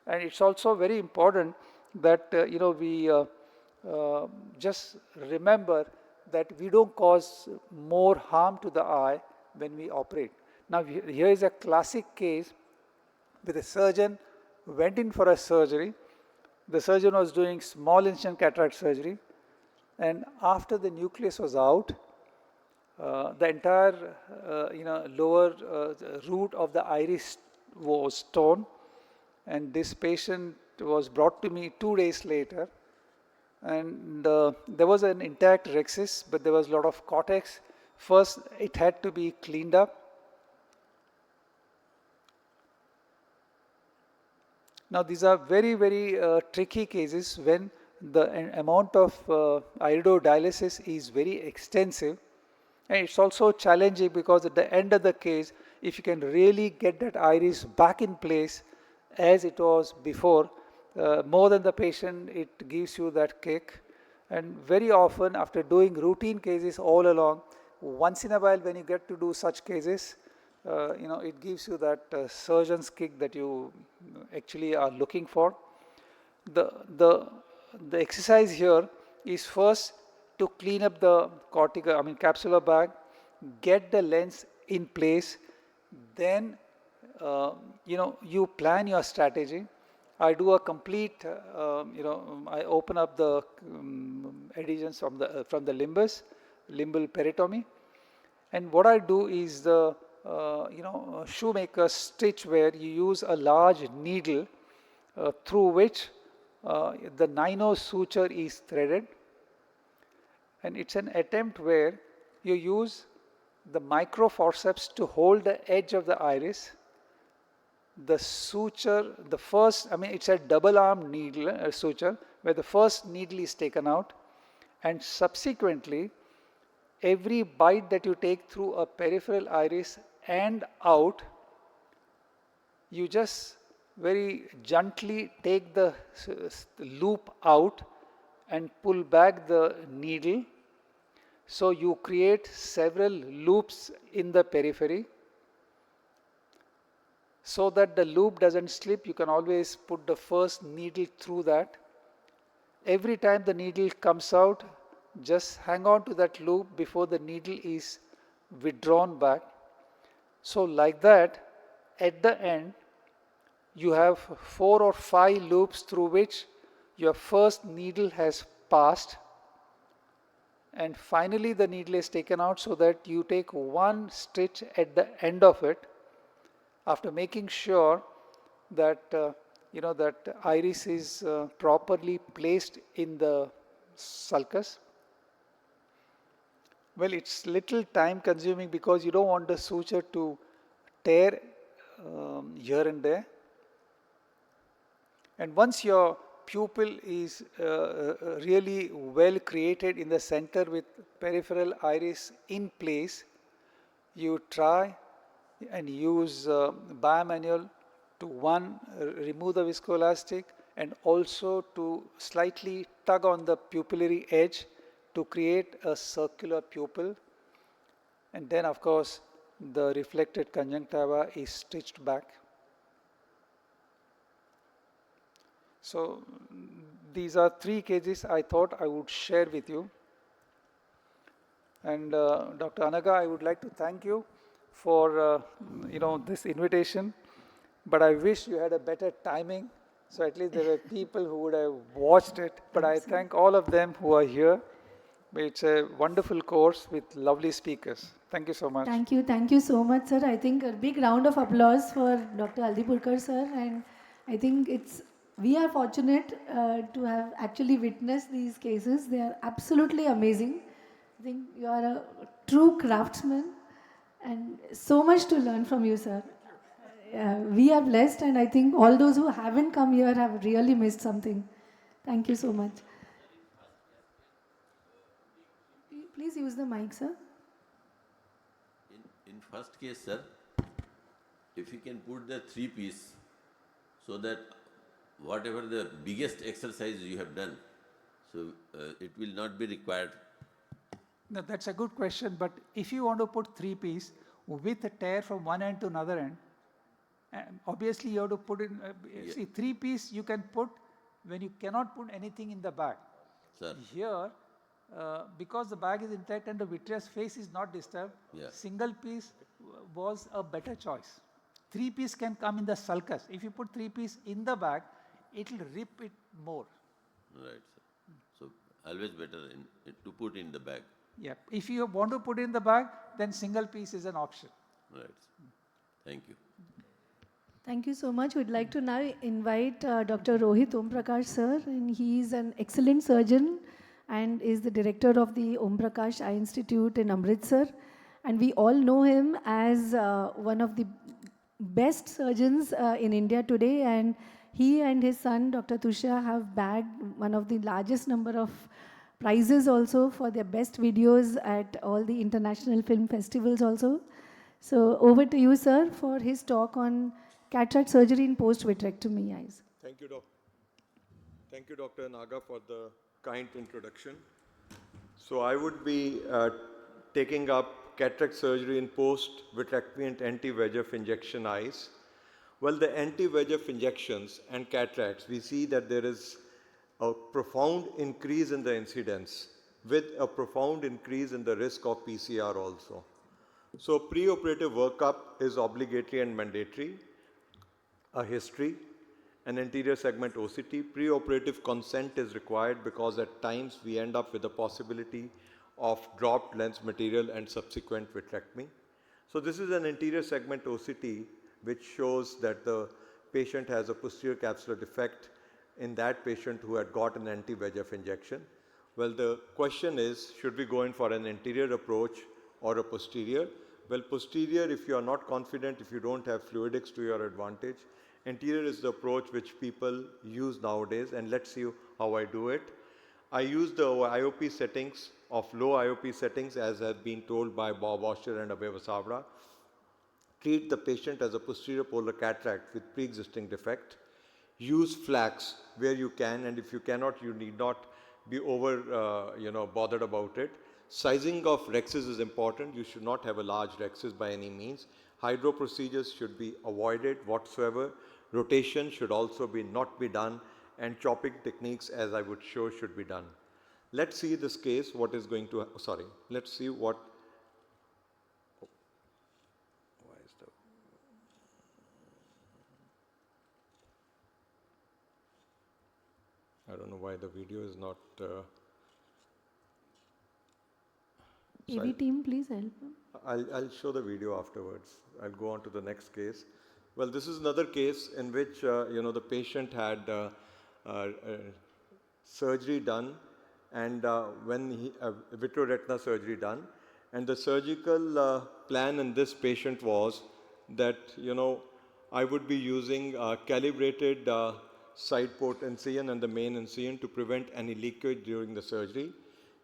And it's also very important that we just remember that we don't cause more harm to the eye when we operate. Now here is a classic case with a surgeon went in for a surgery. The surgeon was doing small incision cataract surgery, and after the nucleus was out, the entire lower root of the iris was torn, and this patient was brought to me 2 days later, and there was an intact rhexis, but there was a lot of cortex. First, it had to be cleaned up. Now these are very, very tricky cases when the amount of iridodialysis is very extensive, and it's also challenging because at the end of the case, if you can really get that iris back in place as it was before, more than the patient, it gives you that kick. And very often after doing routine cases all along, once in a while when you get to do such cases, it gives you that surgeon's kick that you actually are looking for. The exercise here is first to clean up the capsular bag, get the lens in place, then you plan your strategy. I do a complete, I open up the adhesions from the limbus, limbal peritomy, and what I do is the shoemaker stitch, where you use a large needle through which the nino suture is threaded, and it's an attempt where you use the microforceps to hold the edge of the iris. The suture, it's a double arm needle suture, where the first needle is taken out, and subsequently every bite that you take through a peripheral iris and out, you just very gently take the loop out and pull back the needle. So you create several loops in the periphery. So that the loop doesn't slip, you can always put the first needle through that. Every time the needle comes out, just hang on to that loop before the needle is withdrawn back. So like that, at the end, you have 4 or 5 loops through which your first needle has passed, and finally the needle is taken out, so that you take one stitch at the end of it, after making sure that that iris is properly placed in the sulcus. Well, it's little time consuming because you don't want the suture to tear here and there. And once your pupil is really well created in the center with peripheral iris in place, you try and use bimanual to remove the viscoelastic, and also to slightly tug on the pupillary edge to create a circular pupil, and then of course the reflected conjunctiva is stitched back. So these are 3 cases I thought I would share with you. And Dr. Anaga, I would like to thank you for this invitation, but I wish you had a better timing, so at least there were people who would have watched it. But I thank all of them who are here. It's a wonderful course with lovely speakers. Thank you so much. Thank you so much, sir. I think a big round of applause for Dr. Aldipurkar, sir. And I think we are fortunate to have actually witnessed these cases. They are absolutely amazing. I think you are a true craftsman, and so much to learn from you, sir. We are blessed, and I think all those who haven't come here have really missed something. Thank you so much. Please use the mic, sir. In first case, sir, if you can put the 3-piece, so that whatever the biggest exercise you have done, so it will not be required. No, that's a good question, but if you want to put 3-piece with a tear from one end to another end, obviously you have to put in, see, 3-piece you can put when you cannot put anything in the back. Sir. Here, because the bag is intact and the vitreous face is not disturbed, Yeah. single piece was a better choice. 3-piece can come in the sulcus. If you put 3-piece in the bag, it will rip it more. Right, sir. So always better to put in the bag. Yeah. If you want to put it in the bag, then single piece is an option. Right, sir. Thank you. Thank you so much. We'd like to now invite Dr. Rohit Om Prakash sir, and he is an excellent surgeon and is the director of the Om Prakash Eye Institute in Amritsar. And we all know him as one of the best surgeons in India today, and he and his son, Dr. Tushar, have bagged one of the largest number of prizes also for their best videos at all the international film festivals also. So over to you, sir, for his talk on cataract surgery in post-vitrectomy eyes. Thank you, Thank you, Dr. Naga, for the kind introduction. So I would be taking up cataract surgery in post-vitrectomy and anti-VEGF injection eyes. Well, the anti-VEGF injections and cataracts, we see that there is a profound increase in the incidence with a profound increase in the risk of PCR also. So preoperative workup is obligatory and mandatory. A history, an anterior segment OCT. Preoperative consent is required because at times we end up with the possibility of dropped lens material and subsequent vitrectomy. So this is an anterior segment OCT which shows that the patient has a posterior capsular defect in that patient who had got an anti-VEGF injection. Well, the question is, should we go in for an anterior approach or a posterior? Well, posterior, if you are not confident, if you don't have fluidics to your advantage, anterior is the approach which people use nowadays, and let's see how I do it. I use the IOP settings of low IOP settings as has been told by Bob Washer and Abhay Vasavra. Treat the patient as a posterior polar cataract with pre-existing defect. Use flax where you can, and if you cannot, you need not be bothered about it. Sizing of rexes is important. You should not have a large rexes by any means. Hydro procedures should be avoided whatsoever. Rotation should also not be done, and chopping techniques, as I would show, should be done. Let's see this case, what is going to, let's see what, why is the, I don't know why the video is not, AV team, please help. I'll show the video afterwards. I'll go on to the next case. Well, this is another case in which, the patient had surgery done, and vitreoretinal surgery done. And the surgical plan in this patient was that, I would be using calibrated side port incision and the main incision to prevent any leakage during the surgery.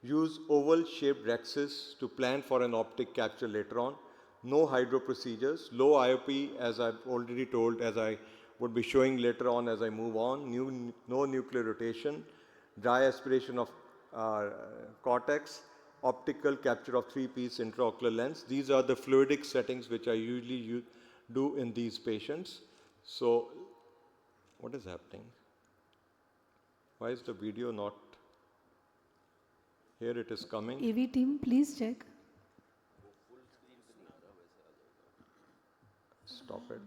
Use oval shaped rexes to plan for an optic capture later on. No hydro procedures, low IOP, as I've already told, as I would be showing later on as I move on. No nuclear rotation, dry aspiration of cortex, optical capture of 3-piece intraocular lens. These are the fluidic settings which I usually do in these patients. So, what is happening? Why is the video not? Here it is coming. AV team, please check. Stop it.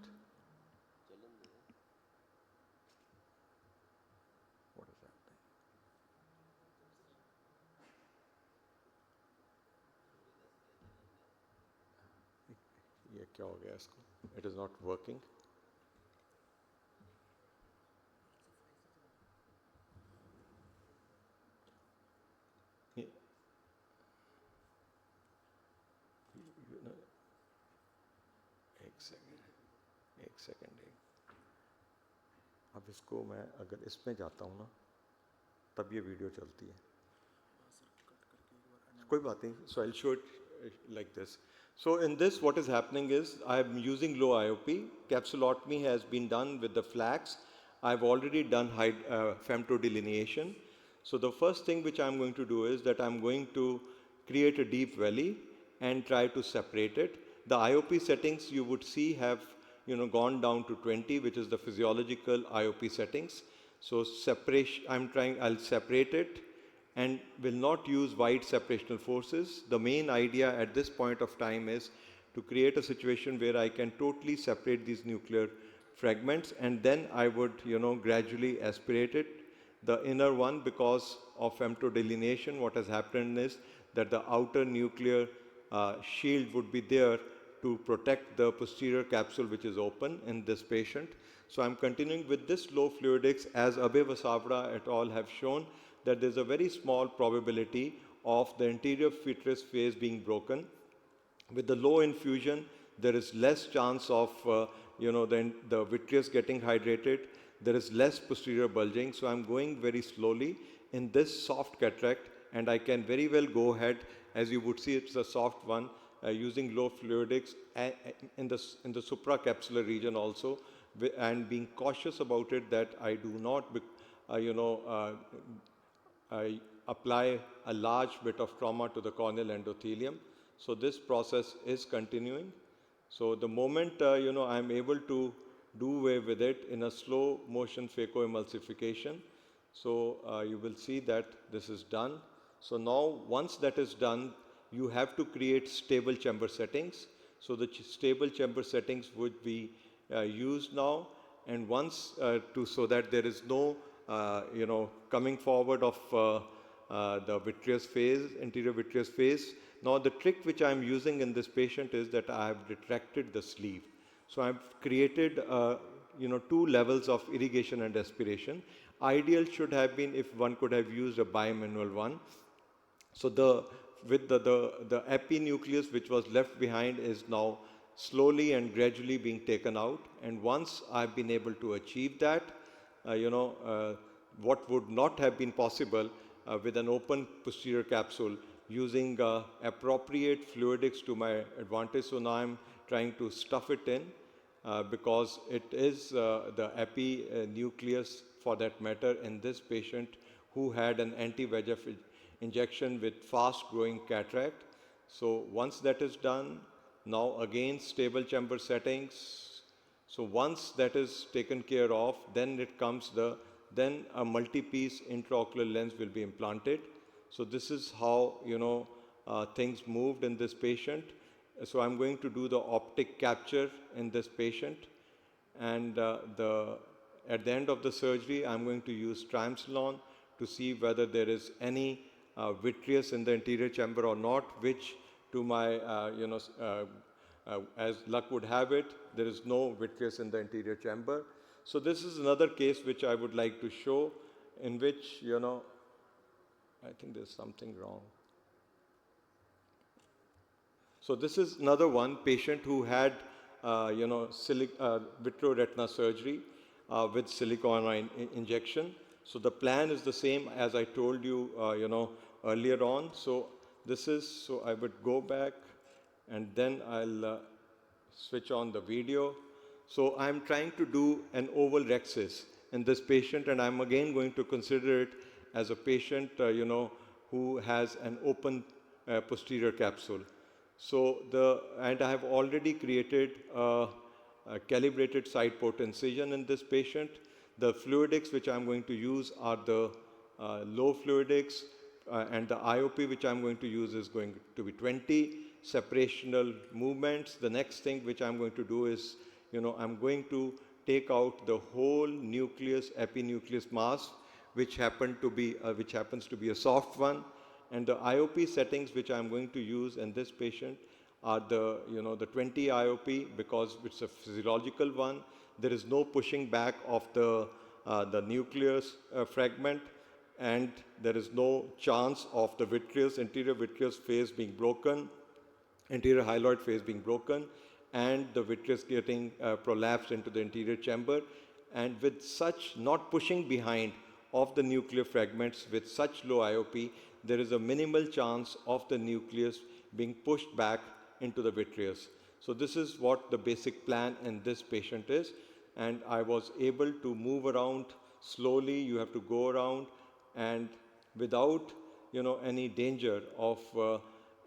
What is happening? ये क्या हो गया इसको? It is not working. एक second अब इसको मैं अगर इसमें जाता हूँ ना तब ये वीडियो चलती है कोई बात नहीं so I'll show it like this. So in this what is happening is I am using low IOP. Capsulotomy has been done with the flax. I've already done femtodelineation. So the first thing which I'm going to do is that I'm going to create a deep valley and try to separate it. The IOP settings you would see have gone down to 20, which is the physiological IOP settings. So separation, I'll separate it and will not use wide separational forces. The main idea at this point of time is to create a situation where I can totally separate these nuclear fragments, and then I would, gradually aspirate it. The inner one, because of femtodelineation, what has happened is that the outer nuclear shield would be there to protect the posterior capsule which is open in this patient. So I'm continuing with this low fluidics, as Abhay Vasavda et al. Have shown that there's a very small probability of the anterior vitreous phase being broken. With the low infusion, there is less chance of the vitreous getting hydrated. There is less posterior bulging. So I'm going very slowly in this soft cataract, and I can very well go ahead, as you would see, it's a soft one, using low fluidics in the supracapsular region also, and being cautious about it that I do not, I apply a large bit of trauma to the corneal endothelium. So this process is continuing. So the moment I'm able to do away with it in a slow motion phacoemulsification, so you will see that this is done. So now once that is done, you have to create stable chamber settings. So the stable chamber settings would be used now, and once so that there is no coming forward of the vitreous phase, anterior vitreous phase. Now the trick which I am using in this patient is that I have retracted the sleeve. So I have created 2 levels of irrigation and aspiration. Ideal should have been if one could have used a bimanual one. So the epinucleus which was left behind is now slowly and gradually being taken out. And once I've been able to achieve that, what would not have been possible with an open posterior capsule, using appropriate fluidics to my advantage. So now I'm trying to stuff it in because it is the epinucleus, for that matter, in this patient who had an anti-VEGF injection with fast growing cataract. So once that is done, now again stable chamber settings. So once that is taken care of, then it comes then a multi-piece intraocular lens will be implanted. So this is how things moved in this patient. So I'm going to do the optic capture in this patient, and at the end of the surgery, I'm going to use triamcinolone to see whether there is any vitreous in the anterior chamber or not, which to my as luck would have it, there is no vitreous in the anterior chamber. So this is another case which I would like to show, in which I think there's something wrong. So this is another one patient who had vitreoretina surgery with silicone injection. So the plan is the same as I told you earlier on. So this is, so I would go back and then I'll switch on the video. So I'm trying to do an oval rhexis in this patient, and I'm again going to consider it as a patient who has an open posterior capsule. So and I have already created a calibrated side port incision in this patient. The fluidics which I'm going to use are the low fluidics, and the IOP which I'm going to use is going to be 20 separational movements. The next thing which I'm going to do is, I'm going to take out the whole nucleus, epinucleus mass, which happens to be a soft one. And the IOP settings which I'm going to use in this patient are the 20 IOP, because it's a physiological one. There is no pushing back of the nucleus fragment, and there is no chance of the anterior vitreous phase being broken, anterior hyaloid phase being broken, and the vitreous getting prolapsed into the anterior chamber. And with such not pushing behind of the nuclear fragments with such low IOP, there is a minimal chance of the nucleus being pushed back into the vitreous. So this is what the basic plan in this patient is. And I was able to move around slowly. You have to go around, and without any danger of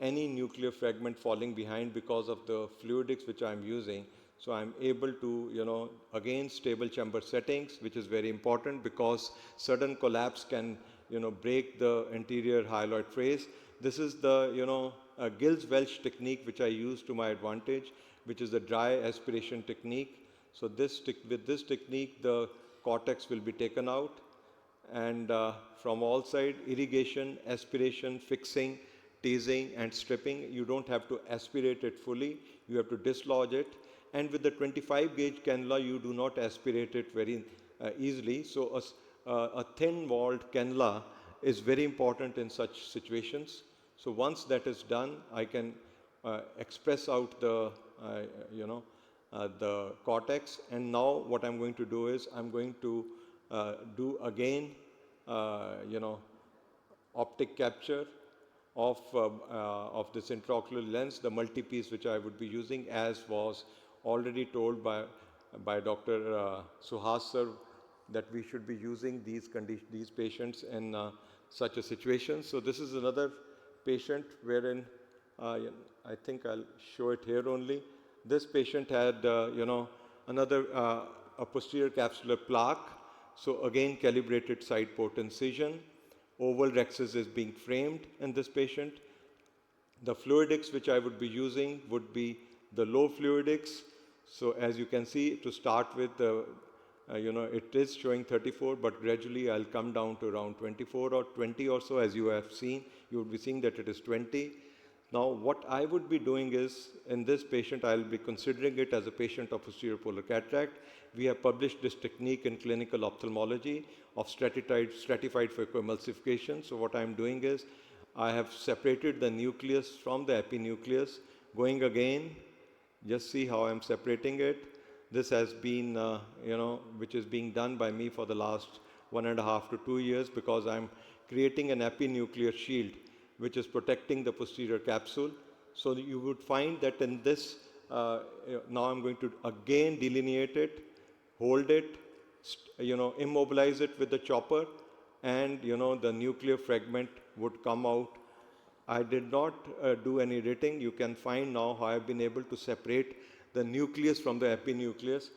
any nuclear fragment falling behind because of the fluidics which I'm using. So I'm able to, again, stable chamber settings, which is very important because sudden collapse can break the anterior hyaloid trace. This is the, Gills-Welch technique which I use to my advantage, which is the dry aspiration technique. So with this technique, the cortex will be taken out, and from all sides, irrigation, aspiration, fixing, teasing, and stripping. You don't have to aspirate it fully. You have to dislodge it. And with the 25 gauge cannula, you do not aspirate it very easily. So a thin-walled cannula is very important in such situations. So once that is done, I can express out the, the cortex. And now what I'm going to do is I'm going to do again, optic capture of this intraocular lens, the multi-piece which I would be using, as was already told by Dr. Suhas sir, that we should be using these patients in such a situation. So this is another patient wherein, I think I'll show it here only. This patient had, another a posterior capsular plaque. So again, calibrated side port incision. Oval rexus is being framed in this patient. The fluidics which I would be using would be the low fluidics. So as you can see, to start with, it is showing 34, but gradually I'll come down to around 24 or 20 or so. As you have seen, you would be seeing that it is 20. Now, what I would be doing is, in this patient, I'll be considering it as a patient of posterior polar cataract. We have published this technique in clinical ophthalmology of stratified photoemulsification. So what I'm doing is, I have separated the nucleus from the epinucleus. Going again, just see how I'm separating it. This has been, which is being done by me for the last 1.5 to 2 years, because I'm creating an epinuclear shield which is protecting the posterior capsule. So you would find that in this, now I'm going to again delineate it, hold it, immobilize it with the chopper, and the nuclear fragment would come out. I did not do any writing. You can find now how I've been able to separate the nucleus from the epinucleus,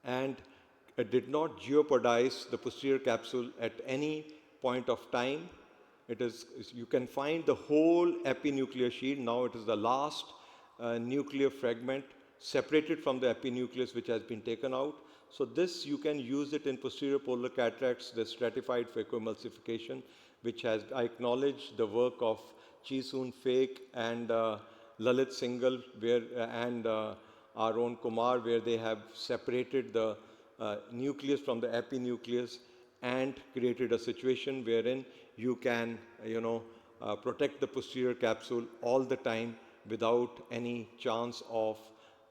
and it did not jeopardize the posterior capsule at any point of time. It is, you can find the whole epinuclear shield. Now it is the last nuclear fragment separated from the epinucleus which has been taken out. So this, you can use it in posterior polar cataracts, the stratified phacoemulsification, which has, I acknowledge the work of Chi Soon Fake and Lalit Singhal, and our own Kumar, where they have separated the nucleus from the epinucleus and created a situation wherein you can, protect the posterior capsule all the time without any chance of,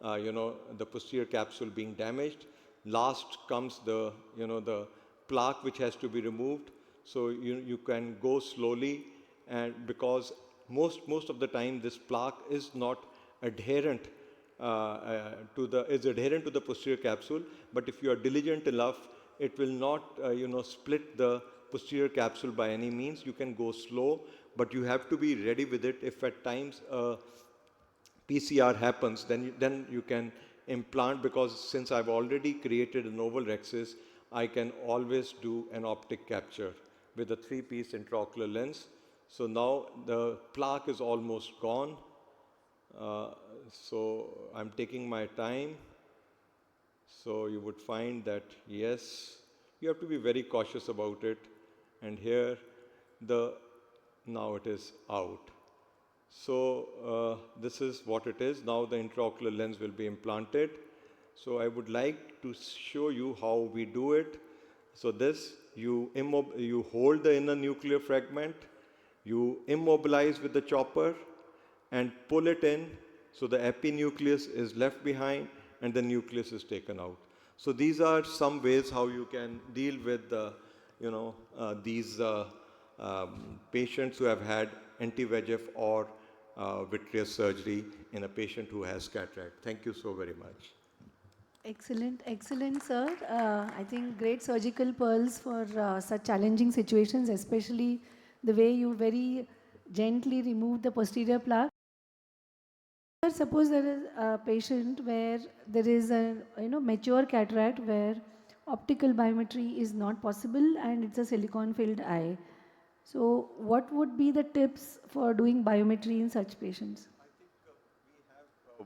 the posterior capsule being damaged. Last comes the, the plaque which has to be removed. So you can go slowly, and because most of the time this plaque is not adherent to the posterior capsule. But if you are diligent enough, it will not, split the posterior capsule by any means. You can go slow, but you have to be ready with it. If at times PCR happens, then you can implant, because since I've already created an oval rexus, I can always do an optic capture with a 3-piece intraocular lens. So now the plaque is almost gone. So I'm taking my time. So you would find that, yes, you have to be very cautious about it. And here, now it is out. So this is what it is. Now the intraocular lens will be implanted. So I would like to show you how we do it. So this, you hold the inner nuclear fragment, you immobilize with the chopper and pull it in, so the epinucleus is left behind and the nucleus is taken out. So these are some ways how you can deal with these patients who have had anti-VEGF or vitreous surgery in a patient who has cataract. Thank you so very much. Excellent, excellent, sir. I think great surgical pearls for such challenging situations, especially the way you very gently remove the posterior plaque. Sir, suppose there is a patient where there is a mature cataract where optical biometry is not possible and it's a silicon-filled eye. So what would be the tips for doing biometry in such patients?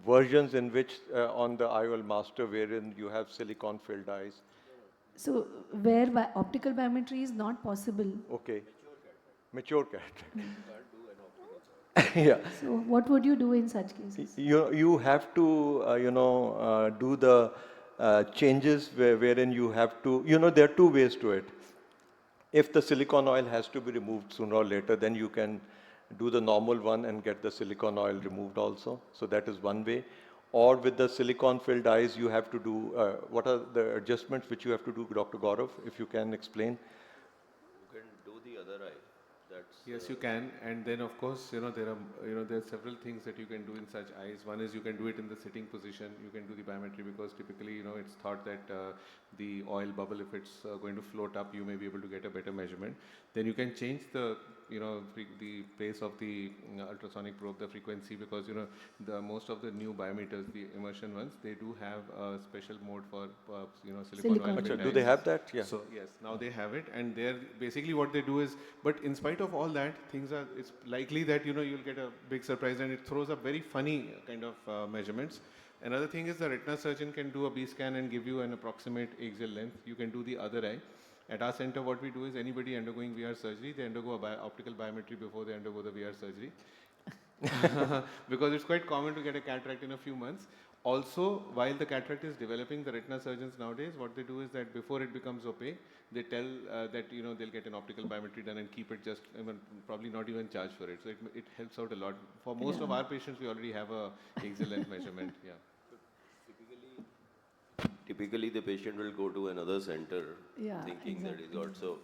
Versions in which on the IOL master wherein you have silicon filled eyes. So where optical biometry is not possible. Okay. Mature cataract. Yeah. So what would you do in such cases? You have to, do the changes wherein you have to, there are two ways to it. If the silicone oil has to be removed sooner or later, then you can do the normal one and get the silicone oil removed also. So that is one way. Or with the silicone filled eyes, you have to do, what are the adjustments which you have to do, Dr. Gaurav, if you can explain? You can do the other eye. That's Yes, you can, and then of course, there are, there are several things that you can do in such eyes. One is you can do it in the sitting position. You can do the biometry because typically, it's thought that the oil bubble, if it's going to float up, you may be able to get a better measurement. Then you can change the, the place of the ultrasonic probe, the frequency, because the most of the new biometers, the immersion ones, they do have a special mode for silicone oil. Silicone. Do they have that? Yeah. So yes, now they have it, and they're basically what they do is, but in spite of all that, it's likely that you'll get a big surprise, and it throws up very funny kind of measurements. Another thing is the retina surgeon can do a B scan and give you an approximate axial length. You can do the other eye. At our center, what we do is anybody undergoing VR surgery, they undergo optical biometry before they undergo the VR surgery. Because it's quite common to get a cataract in a few months. Also, while the cataract is developing, the retina surgeons nowadays, what they do is that before it becomes opaque, they tell that they'll get an optical biometry done and keep it just, probably not even charge for it. So it helps out a lot. For most of our patients, we already have a axial length measurement. Yeah. typically the patient will go to another center thinking that he's got. So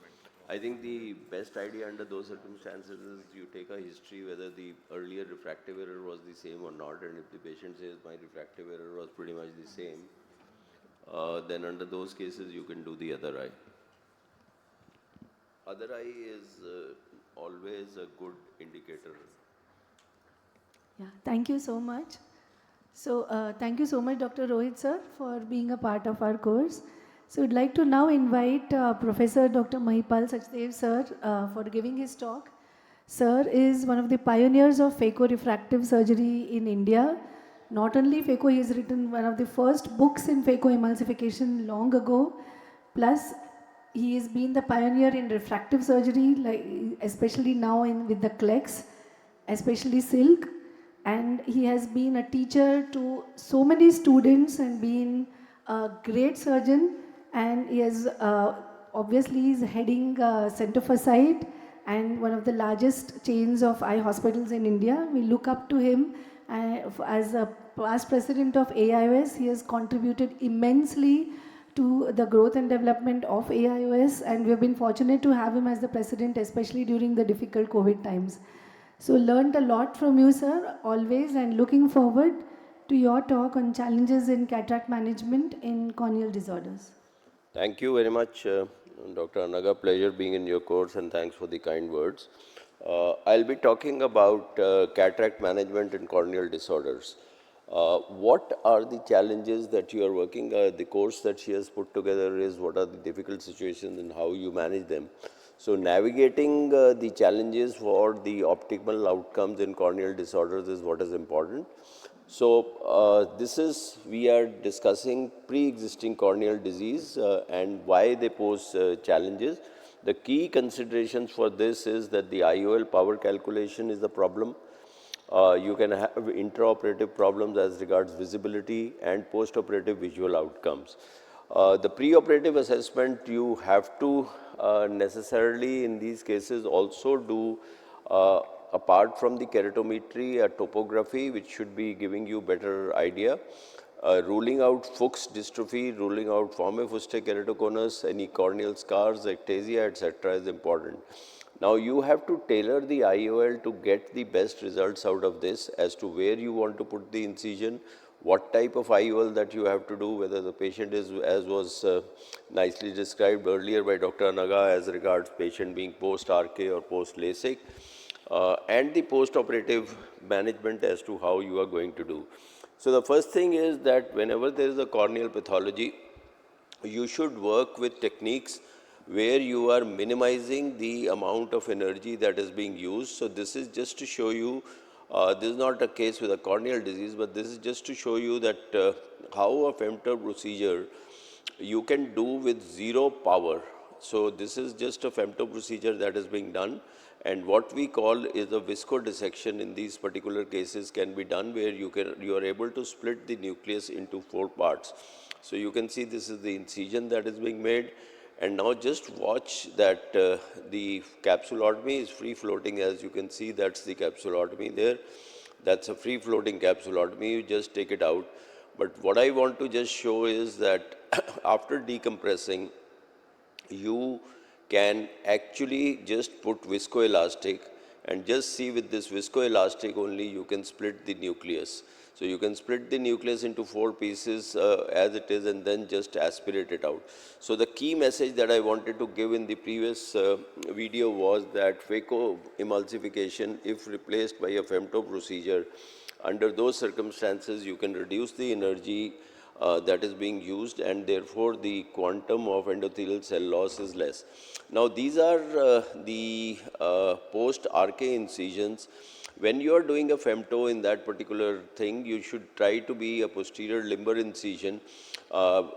I think the best idea under those circumstances is you take a history whether the earlier refractive error was the same or not, and if the patient says my refractive error was pretty much the same, then under those cases you can do the other eye. Other eye is always a good indicator. Yeah, thank you so much. So thank you so much, Dr. Rohit sir, for being a part of our course. So I'd like to now invite Professor Dr. Mahipal Sachdev sir for giving his talk. Sir is one of the pioneers of phaco-refractive surgery in India. Not only phaco, he has written one of the first books in phaco-emulsification long ago. Plus, he has been the pioneer in refractive surgery, like especially now with the CLEX, especially silk. And he has been a teacher to so many students and been a great surgeon. And he has obviously is heading Center for Sight and one of the largest chains of eye hospitals in India. We look up to him as a past president of AIOS. He has contributed immensely to the growth and development of AIOS, and we have been fortunate to have him as the president, especially during the difficult COVID times. So learned a lot from you, sir, always, and looking forward to your talk on challenges in cataract management in corneal disorders. Thank you very much, Dr. Anaga. Pleasure being in your course, and thanks for the kind words. I'll be talking about cataract management in corneal disorders. What are the challenges that you are working? The course that she has put together is what are the difficult situations and how you manage them. So navigating the challenges for the optimal outcomes in corneal disorders is what is important. So we are discussing pre-existing corneal disease and why they pose challenges. The key considerations for this is that the IOL power calculation is the problem. You can have intraoperative problems as regards visibility and postoperative visual outcomes. The preoperative assessment, you have to necessarily in these cases also do apart from the keratometry, a topography which should be giving you better idea. Ruling out Fuchs dystrophy, ruling out forme-fuste keratoconus, any corneal scars, ectasia, etc. is important. Now you have to tailor the IOL to get the best results out of this as to where you want to put the incision, what type of IOL that you have to do, whether the patient is, as was nicely described earlier by Dr. Anaga as regards patient being post-RK or post-LASIK, and the post-operative management as to how you are going to do. So the first thing is that whenever there is a corneal pathology, you should work with techniques where you are minimizing the amount of energy that is being used. So this is just to show you, this is not a case with a corneal disease, but this is just to show you that how a femto procedure you can do with zero power. So this is just a femto procedure that is being done, and what we call is a viscodissection in these particular cases can be done, where you are able to split the nucleus into 4 parts. So you can see this is the incision that is being made, and now just watch that the capsulotomy is free floating. As you can see, that's the capsulotomy there. That's a free floating capsulotomy, you just take it out. But what I want to just show is that after decompressing, you can actually just put viscoelastic and just see with this viscoelastic only you can split the nucleus. So you can split the nucleus into 4 pieces as it is, and then just aspirate it out. So the key message that I wanted to give in the previous video was that phacoemulsification, if replaced by a femto procedure, under those circumstances you can reduce the energy that is being used, and therefore the quantum of endothelial cell loss is less. Now these are the post-RK incisions. When you are doing a femto in that particular thing, you should try to be a posterior limbar incision.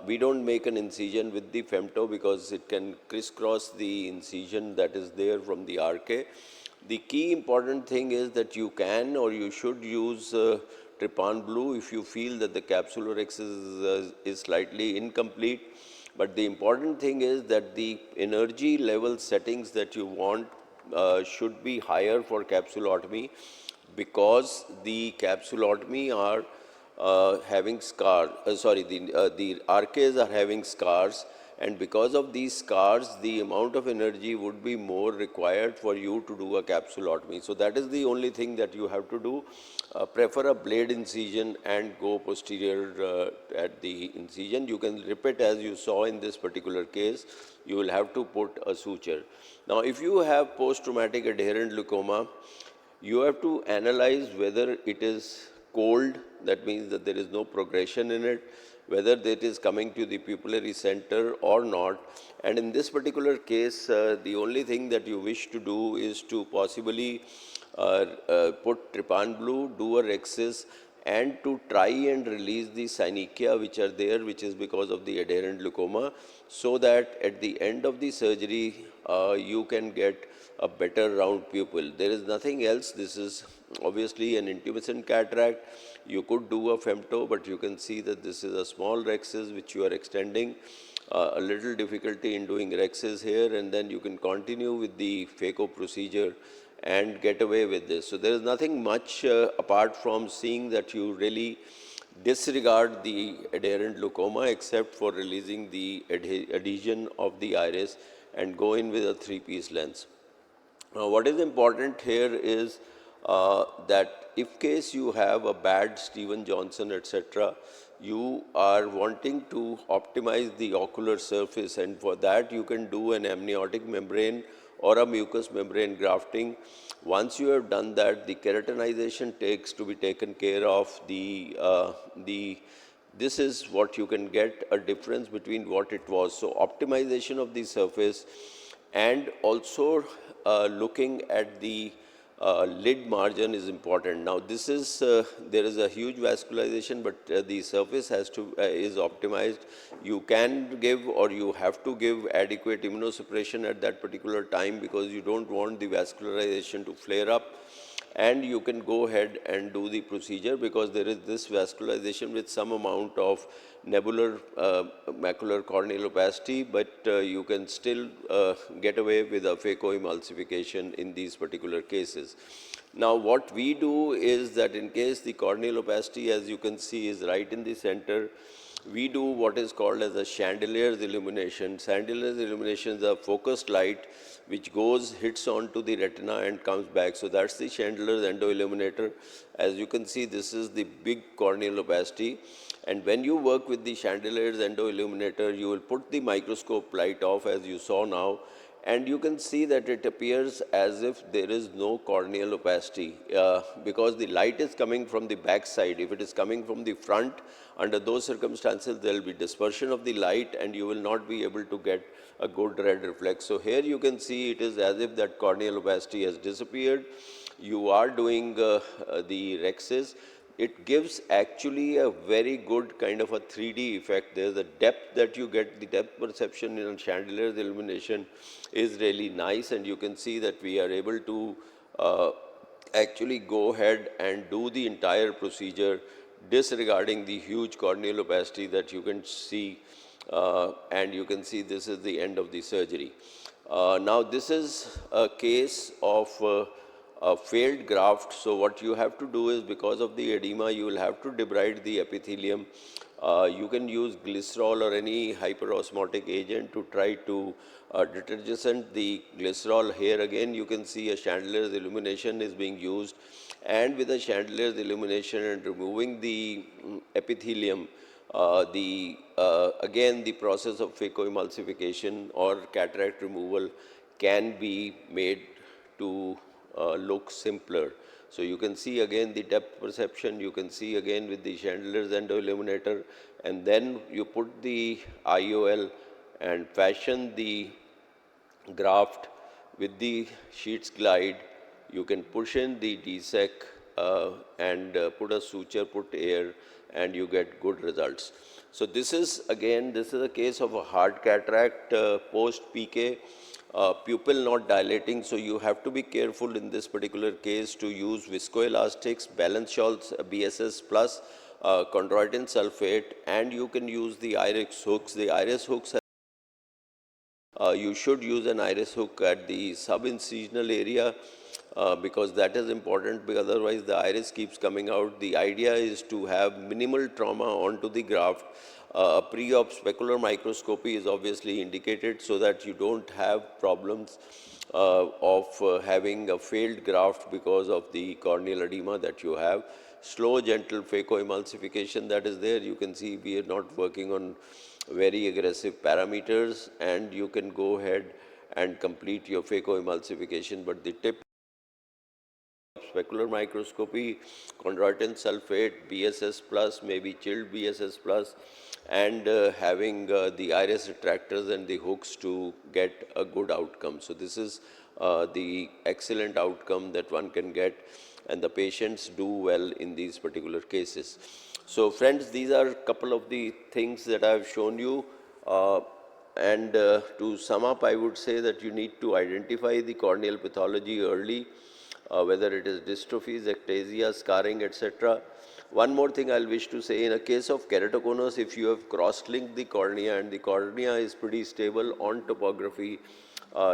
We don't make an incision with the femto because it can crisscross the incision that is there from the RK. The key important thing is that you can or you should use trypan blue if you feel that the capsular axis is slightly incomplete. But the important thing is that the energy level settings that you want should be higher for capsulotomy, because the capsulotomy are having scars, the RKs are having scars, and because of these scars, the amount of energy would be more required for you to do a capsulotomy. So that is the only thing that you have to do. Prefer a blade incision and go posterior at the incision. You can rip it as you saw in this particular case. You will have to put a suture. Now, if you have post-traumatic adherent leukoma, you have to analyze whether it is cold, that means that there is no progression in it, whether that is coming to the pupillary center or not. And in this particular case, the only thing that you wish to do is to possibly put trypan blue, do a rhexis, and to try and release the synechia which are there, which is because of the adherent leukoma, so that at the end of the surgery, you can get a better round pupil. There is nothing else. This is obviously an intumescent cataract. You could do a femto, but you can see that this is a small rhexis which you are extending. A little difficulty in doing rhexis here, and then you can continue with the phaco procedure and get away with this. So there is nothing much apart from seeing that you really disregard the adherent leukoma, except for releasing the adhesion of the iris and go in with a 3-piece lens. Now, what is important here is that if case you have a bad Steven Johnson, etc., you are wanting to optimize the ocular surface, and for that you can do an amniotic membrane or a mucous membrane grafting. Once you have done that, the keratinization takes to be taken care of. This is what you can get a difference between what it was. So optimization of the surface, and also looking at the lid margin is important. Now this is, there is a huge vascularization, but the surface has to, is optimized. You can give or you have to give adequate immunosuppression at that particular time, because you don't want the vascularization to flare up. And you can go ahead and do the procedure, because there is this vascularization with some amount of nebular macular corneal opacity, but you can still get away with a phacoemulsification in these particular cases. Now what we do is that in case the corneal opacity, as you can see, is right in the center, we do what is called as a chandelier's illumination. Chandelier's illumination is a focused light which goes, hits onto the retina and comes back. So that's the chandelier's endo-illuminator. As you can see, this is the big corneal opacity. And when you work with the chandelier's endo-illuminator, you will put the microscope light off, as you saw now, and you can see that it appears as if there is no corneal opacity because the light is coming from the back side. If it is coming from the front, under those circumstances there will be dispersion of the light and you will not be able to get a good red reflex. So here you can see it is as if that corneal opacity has disappeared. You are doing the rexes. It gives actually a very good kind of a 3D effect. There's a depth that you get, the depth perception in chandelier illumination is really nice, and you can see that we are able to actually go ahead and do the entire procedure disregarding the huge corneal opacity that you can see, and you can see this is the end of the surgery. Now this is a case of a failed graft. So what you have to do is, because of the edema, you will have to debride the epithelium. You can use glycerol or any hyperosmotic agent to try to detergent the glycerol. Here again you can see a chandelier's illumination is being used, and with a chandelier's illumination and removing the epithelium, again the process of phacoemulsification or cataract removal can be made to look simpler. So you can see again the depth perception, you can see again with the chandelier's endo illuminator, and then you put the IOL and fashion the graft with the sheets glide. You can push in the DSEC and put a suture, put air, and you get good results. So this is again, this is a case of a hard cataract post PK. Pupil not dilating, so you have to be careful in this particular case to use viscoelastics, balance salts, BSS plus, chondroitin sulfate, and you can use the iris hooks. The iris hooks, you should use an iris hook at the subincisional area because that is important, because otherwise the iris keeps coming out. The idea is to have minimal trauma onto the graft. Pre-op specular microscopy is obviously indicated so that you don't have problems of having a failed graft because of the corneal edema that you have. Slow, gentle phacoemulsification that is there. You can see we are not working on very aggressive parameters, and you can go ahead and complete your phacoemulsification. But the tip specular microscopy, chondroitin sulfate, BSS plus, maybe chilled BSS plus, and having the iris retractors and the hooks to get a good outcome. So this is the excellent outcome that one can get, and the patients do well in these particular cases. So friends, these are a couple of the things that I have shown you. And to sum up, I would say that you need to identify the corneal pathology early, whether it is dystrophies, ectasia, scarring, etc. One more thing I'll wish to say, in a case of keratoconus, if you have cross-linked the cornea and the cornea is pretty stable on topography,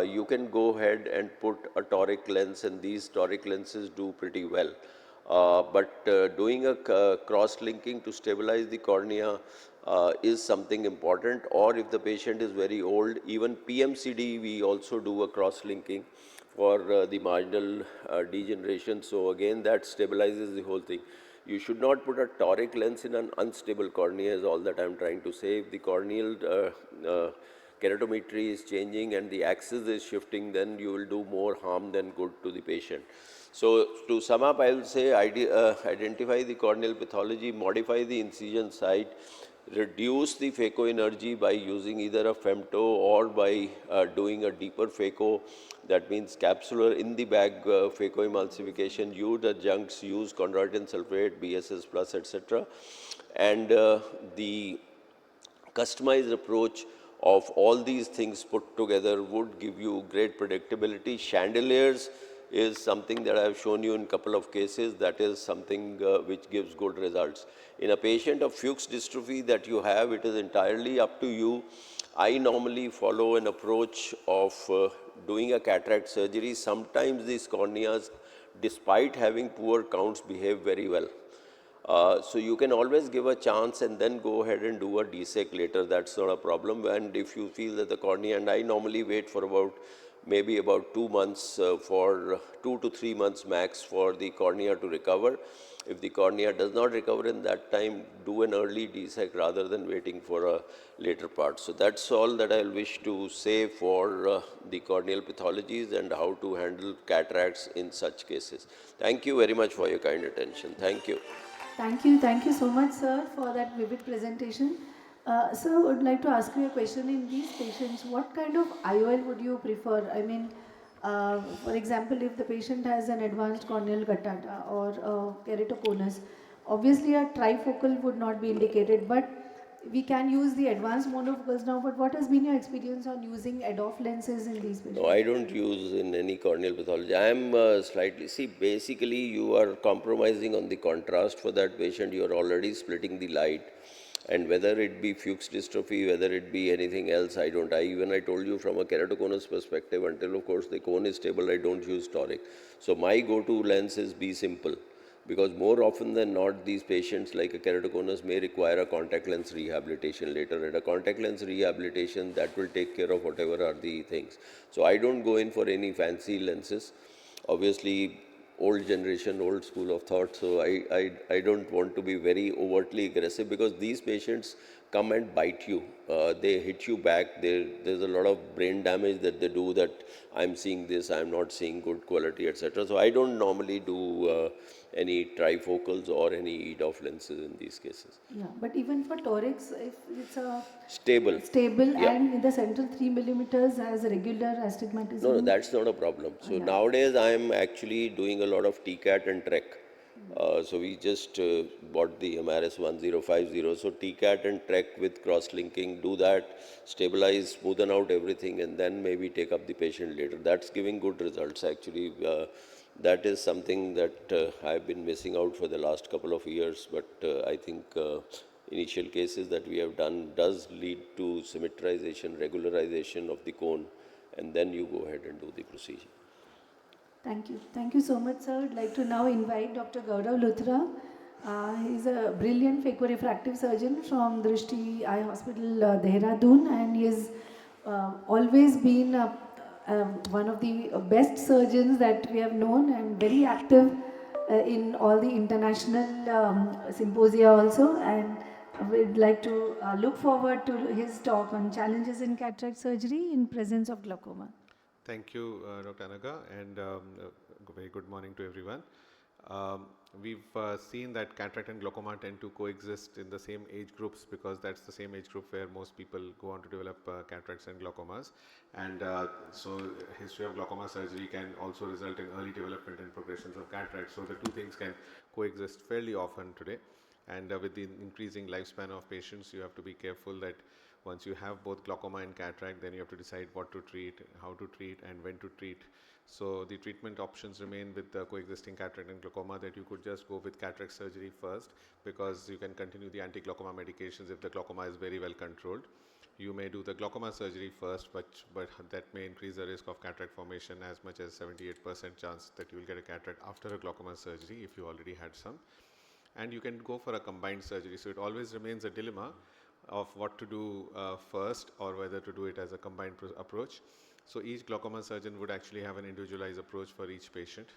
you can go ahead and put a toric lens, and these toric lenses do pretty well. But doing a cross-linking to stabilize the cornea is something important, or if the patient is very old, even PMCD, we also do a cross-linking for the marginal degeneration. So again, that stabilizes the whole thing. You should not put a toric lens in an unstable cornea, is all that I am trying to say. If the corneal keratometry is changing and the axis is shifting, then you will do more harm than good to the patient. So to sum up, I will say identify the corneal pathology, modify the incision site, reduce the phaco energy by using either a femto or by doing a deeper phaco, that means capsular in the bag phacoemulsification, use adjuncts, use chondroitin sulfate, BSS plus, etc. And the customized approach of all these things put together would give you great predictability. Chandeliers is something that I have shown you in a couple of cases. That is something which gives good results. In a patient of Fuchs dystrophy that you have, it is entirely up to you. I normally follow an approach of doing a cataract surgery. Sometimes these corneas, despite having poor counts, behave very well. So you can always give a chance and then go ahead and do a DSEC later. That's not a problem. And if you feel that the cornea, and I normally wait for about maybe about 2 months for 2 to 3 months max for the cornea to recover. If the cornea does not recover in that time, do an early desec rather than waiting for a later part. So that's all that I'll wish to say for the corneal pathologies and how to handle cataracts in such cases. Thank you very much for your kind attention. Thank you. Thank you so much, sir, for that vivid presentation. Sir, I would like to ask you a question. In these patients, what kind of IOL would you prefer? I mean, for example, if the patient has an advanced corneal cataract or keratoconus, obviously a trifocal would not be indicated, but we can use the advanced monofocals now. But what has been your experience on using ADOF lenses in these patients? No, I don't use in any corneal pathology. I am slightly, see, basically you are compromising on the contrast for that patient. You are already splitting the light. And whether it be Fuchs dystrophy, whether it be anything else, I don't. I told you from a keratoconus perspective, until of course the cone is stable, I don't use toric. So my go-to lens is be simple. Because more often than not, these patients like a keratoconus may require a contact lens rehabilitation later. And a contact lens rehabilitation, that will take care of whatever are the things. So I don't go in for any fancy lenses. Obviously, old generation, old school of thought. So I don't want to be very overtly aggressive, because these patients come and bite you. They hit you back. There's a lot of brain damage that they do, that I'm seeing this, I'm not seeing good quality, etc. So I don't normally do any trifocals or any EDOF lenses in these cases. Yeah, but even for torics, if it's a Stable. stable Yeah. and in the central 3 millimeters has regular astigmatism. No, that's not a problem. So Yeah. nowadays I am actually doing a lot of TCAT and TREC. So we just bought the MRS1050. So TCAT and TREC with cross-linking, do that, stabilize, smoothen out everything, and then maybe take up the patient later. That's giving good results actually. That is something that I've been missing out for the last couple of years, but I think initial cases that we have done does lead to symmetrization, regularization of the cone, and then you go ahead and do the procedure. Thank you. Thank you so much, sir. I'd like to now invite Dr. Gaurav Luthra. He's a brilliant phaco-refractive surgeon from Drishti Eye Hospital, Dehradun, and he has always been one of the best surgeons that we have known, and very active in all the international symposia also. And we'd like to look forward to his talk on challenges in cataract surgery in presence of glaucoma. Thank you, Dr. Anaga, and very good morning to everyone. We've seen that cataract and glaucoma tend to coexist in the same age groups, because that's the same age group where most people go on to develop cataracts and glaucomas. And so history of glaucoma surgery can also result in early development and progressions of cataracts. So the two things can coexist fairly often today. And with the increasing lifespan of patients, you have to be careful that once you have both glaucoma and cataract, then you have to decide what to treat, how to treat, and when to treat. So the treatment options remain with the coexisting cataract and glaucoma, that you could just go with cataract surgery first, because you can continue the anti-glaucoma medications if the glaucoma is very well controlled. You may do the glaucoma surgery first, but that may increase the risk of cataract formation as much as 78% chance that you will get a cataract after a glaucoma surgery if you already had some. And you can go for a combined surgery. So it always remains a dilemma of what to do first, or whether to do it as a combined approach. So each glaucoma surgeon would actually have an individualized approach for each patient.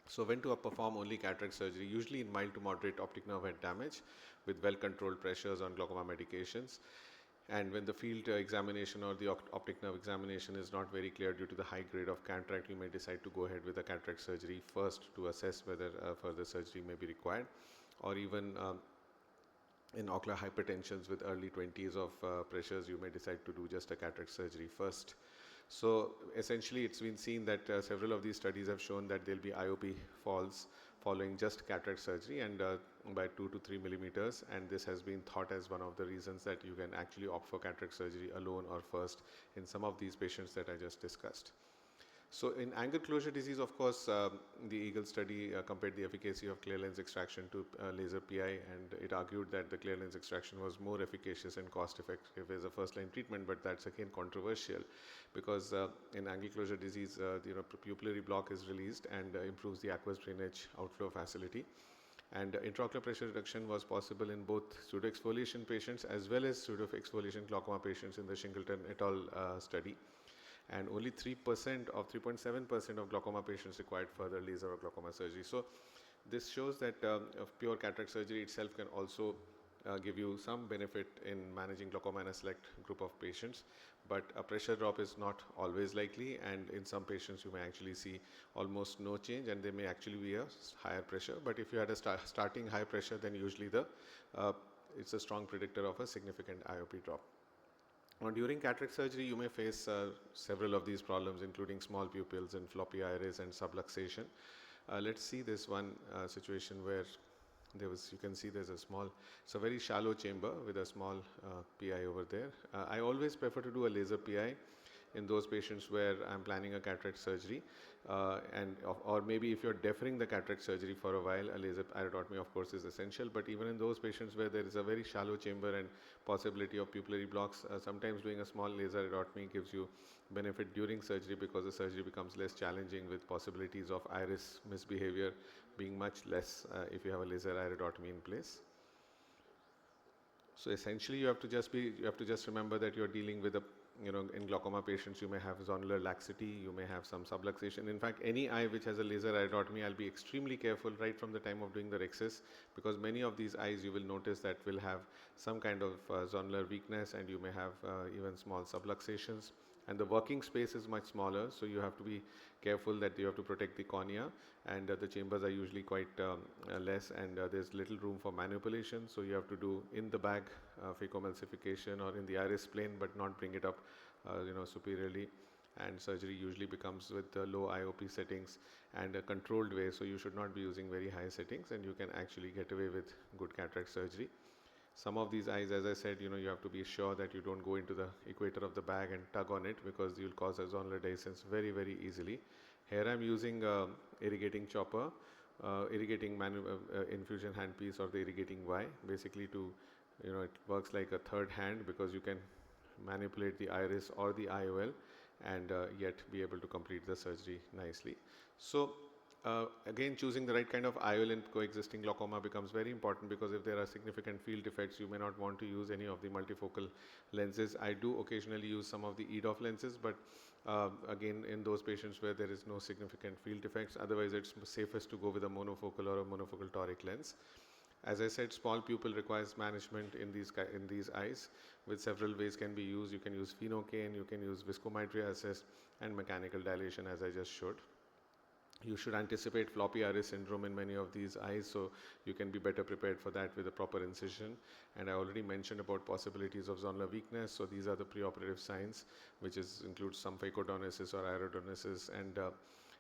So when to perform only cataract surgery? Usually in mild to moderate optic nerve head damage with well-controlled pressures on glaucoma medications. And when the field examination or the optic nerve examination is not very clear due to the high grade of cataract, you may decide to go ahead with the cataract surgery first to assess whether further surgery may be required. Or even in ocular hypertensions with early 20s of pressures, you may decide to do just a cataract surgery first. So essentially it's been seen that several of these studies have shown that there will be IOP falls following just cataract surgery, and by 2 to 3 millimeters, and this has been thought as one of the reasons that you can actually opt for cataract surgery alone or first in some of these patients that I just discussed. So in angle closure disease, of course, the EAGLE study compared the efficacy of clear lens extraction to laser PI, and it argued that the clear lens extraction was more efficacious and cost effective as a first line treatment, but that's again controversial, because in angle closure disease, pupillary block is released and improves the aqueous drainage outflow facility. And intraocular pressure reduction was possible in both pseudoexfoliation patients as well as pseudoexfoliation glaucoma patients in the Shingleton et al. Study. and only 3% of 3.7% of glaucoma patients required further laser or glaucoma surgery. So this shows that pure cataract surgery itself can also give you some benefit in managing glaucoma in a select group of patients, but a pressure drop is not always likely, and in some patients you may actually see almost no change and there may actually be a higher pressure. But if you had a starting high pressure, then usually it's a strong predictor of a significant IOP drop. Now, during cataract surgery, you may face several of these problems, including small pupils and floppy iris and subluxation. Let's see this one situation where you can see there's it's a very shallow chamber with a small PI over there. I always prefer to do a laser PI in those patients where I'm planning a cataract surgery, or maybe if you're deferring the cataract surgery for a while, a laser iridotomy of course is essential. But even in those patients where there is a very shallow chamber and possibility of pupillary blocks, sometimes doing a small laser iridotomy gives you benefit during surgery, because the surgery becomes less challenging with possibilities of iris misbehavior being much less if you have a laser iridotomy in place. So essentially you have to just remember that you're dealing with in glaucoma patients you may have zonular laxity, you may have some subluxation. In fact, any eye which has a laser iridotomy, I'll be extremely careful right from the time of doing the rexis, because many of these eyes you will notice that will have some kind of zonular weakness, and you may have even small subluxations. And the working space is much smaller, so you have to be careful that you have to protect the cornea, and the chambers are usually quite less, and there's little room for manipulation, so you have to do in the bag phacoemulsification or in the iris plane, but not bring it up superiorly. And surgery usually becomes with low IOP settings and a controlled way, so you should not be using very high settings, and you can actually get away with good cataract surgery. Some of these eyes, as I said, you have to be sure that you don't go into the equator of the bag and tug on it, because you'll cause a zonular dehiscence very, very easily. Here I'm using irrigating chopper, irrigating infusion handpiece, or the irrigating Y, basically to, it works like a third hand, because you can manipulate the iris or the IOL and yet be able to complete the surgery nicely. So again, choosing the right kind of IOL in coexisting glaucoma becomes very important, because if there are significant field defects, you may not want to use any of the multifocal lenses. I do occasionally use some of the EDOF lenses, but again, in those patients where there is no significant field defects, otherwise it's safest to go with a monofocal or a monofocal toric lens. As I said, small pupil requires management in these eyes, with several ways can be used. You can use phenocane, you can use viscomydriasis, and mechanical dilation, as I just showed. You should anticipate floppy iris syndrome in many of these eyes, so you can be better prepared for that with a proper incision. And I already mentioned about possibilities of zonular weakness, so these are the preoperative signs, which includes some phacodonesis or iridonesis, and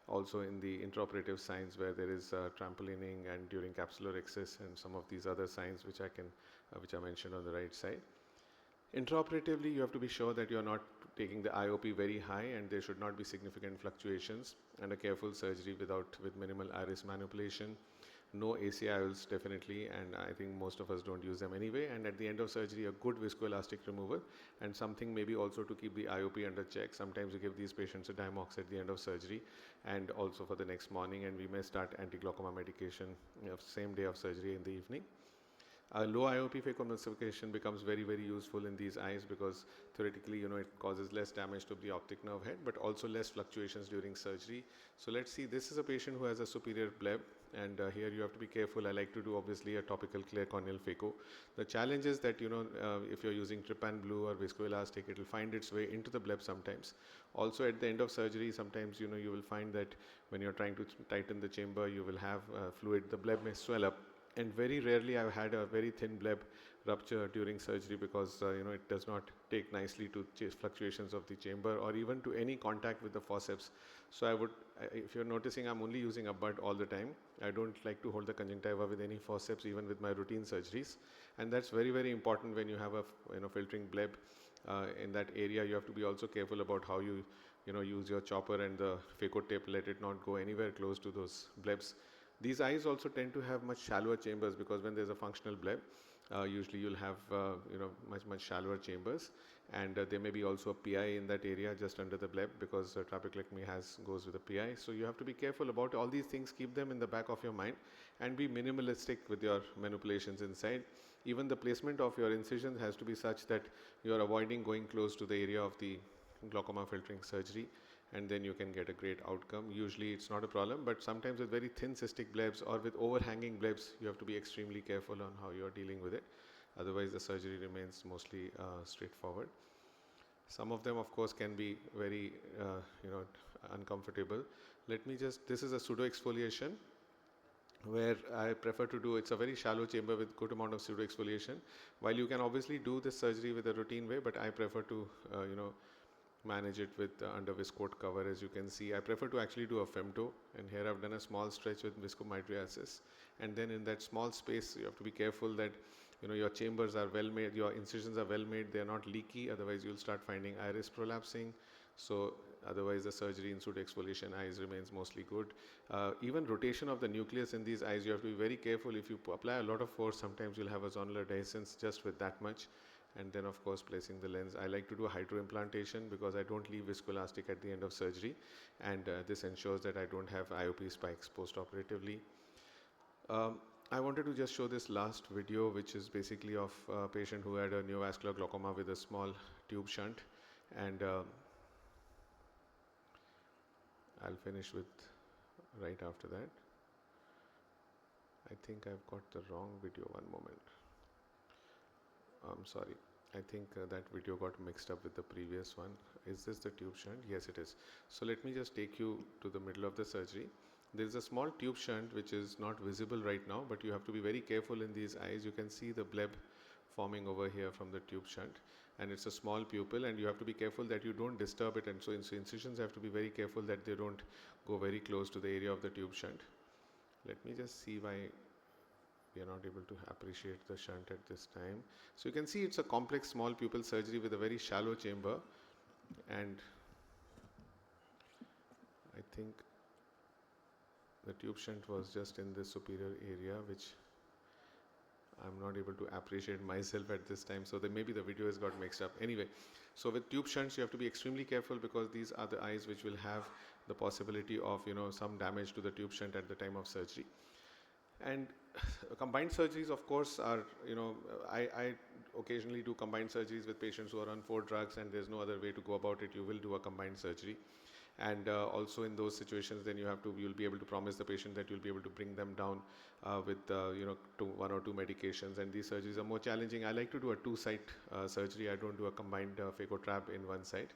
also in the intraoperative signs where there is trampolining and during capsular rexis, and some of these other signs which I mentioned on the right side. Intraoperatively, you have to be sure that you are not taking the IOP very high, and there should not be significant fluctuations, and a careful surgery with minimal iris manipulation. No ACIOLs definitely, and I think most of us don't use them anyway. And at the end of surgery, a good viscoelastic removal, and something maybe also to keep the IOP under check. Sometimes we give these patients a Diamox at the end of surgery and also for the next morning, and we may start anti-glaucoma medication same day of surgery in the evening. Low IOP phacoemulsification becomes very, very useful in these eyes, because theoretically, it causes less damage to the optic nerve head, but also less fluctuations during surgery. So let's see, this is a patient who has a superior bleb, and here you have to be careful. I like to do obviously a topical clear corneal phaco. The challenge is that, if you're using trypan blue or viscoelastic, it will find its way into the bleb sometimes. Also at the end of surgery, sometimes, you will find that when you're trying to tighten the chamber, you will have fluid, the bleb may swell up. And very rarely I've had a very thin bleb rupture during surgery, because it does not take nicely to fluctuations of the chamber or even to any contact with the forceps. So if you're noticing, I'm only using a bud all the time. I don't like to hold the conjunctiva with any forceps, even with my routine surgeries. And that's very, very important when you have a filtering bleb in that area. You have to be also careful about how you use your chopper and the phaco tip. Let it not go anywhere close to those blebs. These eyes also tend to have much shallower chambers, because when there's a functional bleb, usually you'll have much shallower chambers, and there may be also a PI in that area just under the bleb, because trabeculectomy goes with a PI. So you have to be careful about all these things. Keep them in the back of your mind and be minimalistic with your manipulations inside. Even the placement of your incision has to be such that you are avoiding going close to the area of the glaucoma filtering surgery, and then you can get a great outcome. Usually it's not a problem, but sometimes with very thin cystic blebs or with overhanging blebs, you have to be extremely careful on how you're dealing with it. Otherwise, the surgery remains mostly straightforward. Some of them, of course, can be very, uncomfortable. This is a pseudo exfoliation where I prefer to do, it's a very shallow chamber with good amount of pseudo exfoliation. While you can obviously do this surgery with a routine way, but I prefer to, manage it with under viscoat cover. As you can see, I prefer to actually do a femto, and here I've done a small stretch with viscomydriasis, and then in that small space you have to be careful that your chambers are well made, your incisions are well made, they are not leaky, otherwise you'll start finding iris prolapsing. So otherwise the surgery in pseudo exfoliation eyes remains mostly good. Even rotation of the nucleus in these eyes, you have to be very careful. If you apply a lot of force, sometimes you'll have a zonular dehiscence just with that much. And then of course placing the lens. I like to do hydroimplantation because I don't leave viscoelastic at the end of surgery, and this ensures that I don't have IOP spikes post-operatively. I wanted to just show this last video, which is basically of a patient who had a neovascular glaucoma with a small tube shunt, and I'll finish with right after that. I think I've got the wrong video, one moment. I'm sorry, I think that video got mixed up with the previous one. Is this the tube shunt? Yes, it is. So let me just take you to the middle of the surgery. There is a small tube shunt which is not visible right now, but you have to be very careful in these eyes. You can see the bleb forming over here from the tube shunt, and it's a small pupil, and you have to be careful that you don't disturb it, and so incisions have to be very careful that they don't go very close to the area of the tube shunt. Let me just see why we are not able to appreciate the shunt at this time. So you can see it's a complex small pupil surgery with a very shallow chamber, and I think the tube shunt was just in the superior area, which I'm not able to appreciate myself at this time, so maybe the video has got mixed up. Anyway, so with tube shunts you have to be extremely careful because these are the eyes which will have the possibility of some damage to the tube shunt at the time of surgery. And combined surgeries, of course, are, I occasionally do combined surgeries with patients who are on 4 drugs and there's no other way to go about it. You will do a combined surgery. And also in those situations, then you'll be able to promise the patient that you'll be able to bring them down with, 1 or 2 medications. And these surgeries are more challenging. I like to do a 2-site surgery. I don't do a combined phacotrap in one site.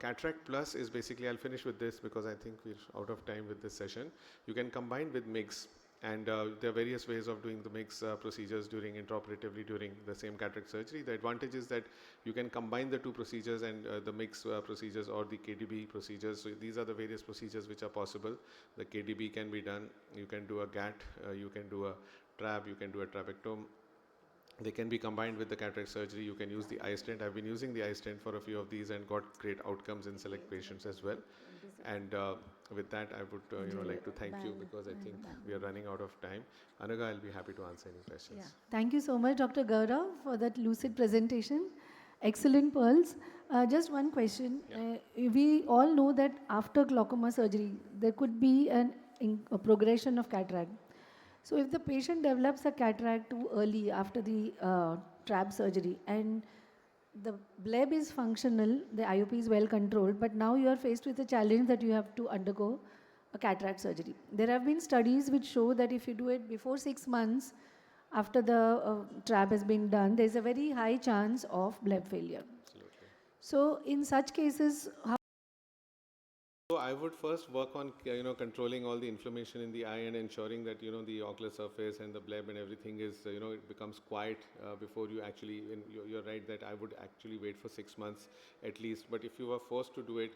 Cataract Plus is basically, I'll finish with this because I think we're out of time with this session. You can combine with MIGS. And there are various ways of doing the MIGS procedures intraoperatively during the same cataract surgery. The advantage is that you can combine the 2 procedures and the MIGS procedures or the KDB procedures. So these are the various procedures which are possible. The KDB can be done. You can do a GAT, you can do a TRAB, you can do a trabectome. They can be combined with the cataract surgery. You can use the eye stent. I've been using the eye stent for a few of these and got great outcomes in select patients as well. And with that, I would like to thank you because I think we are running out of time. Anaga, I'll be happy to answer any questions. Yeah. Thank you so much, Dr. Gaurav, for that lucid presentation. Excellent pearls. Just one question. Yeah. We all know that after glaucoma surgery, there could be a progression of cataract. So if the patient develops a cataract too early after the trab surgery and the bleb is functional, the IOP is well controlled, but now you are faced with a challenge that you have to undergo a cataract surgery. There have been studies which show that if you do it before 6 months after the trab has been done, there is a very high chance of bleb failure. Absolutely. So in such cases, how? So I would first work on controlling all the inflammation in the eye and ensuring that the ocular surface and the bleb and everything is it becomes quiet before you actually. You're right that I would actually wait for 6 months at least. But if you were forced to do it,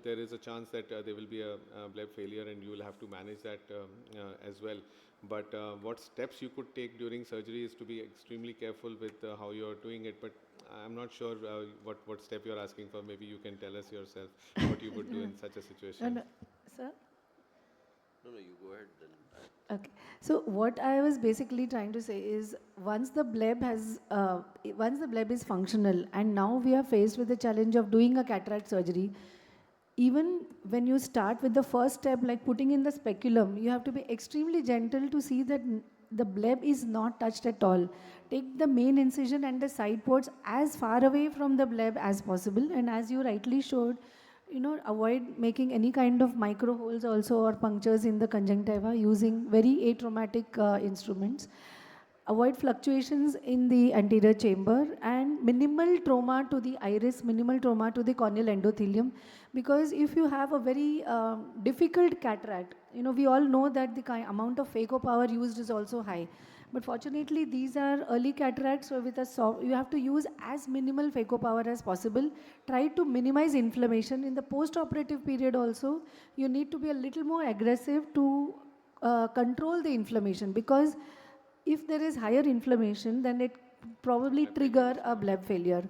there is a chance that there will be a bleb failure and you will have to manage that as well. But what steps you could take during surgery is to be extremely careful with how you're doing it. But I'm not sure what step you're asking for. Maybe you can tell us yourself what you would do in such a situation. No, sir? No, you go ahead then. Okay. So what I was basically trying to say is once the bleb is functional and now we are faced with the challenge of doing a cataract surgery, even when you start with the first step like putting in the speculum, you have to be extremely gentle to see that the bleb is not touched at all. Take the main incision and the side ports as far away from the bleb as possible, and as you rightly showed, avoid making any kind of micro holes also or punctures in the conjunctiva using very atraumatic instruments. Avoid fluctuations in the anterior chamber and minimal trauma to the iris, minimal trauma to the corneal endothelium, because if you have a very difficult cataract, we all know that the amount of phaco power used is also high. But fortunately, these are early cataracts, so with a you have to use as minimal phaco power as possible. Try to minimize inflammation. In the post-operative period also, you need to be a little more aggressive to control the inflammation, because if there is higher inflammation, then it probably trigger a bleb failure.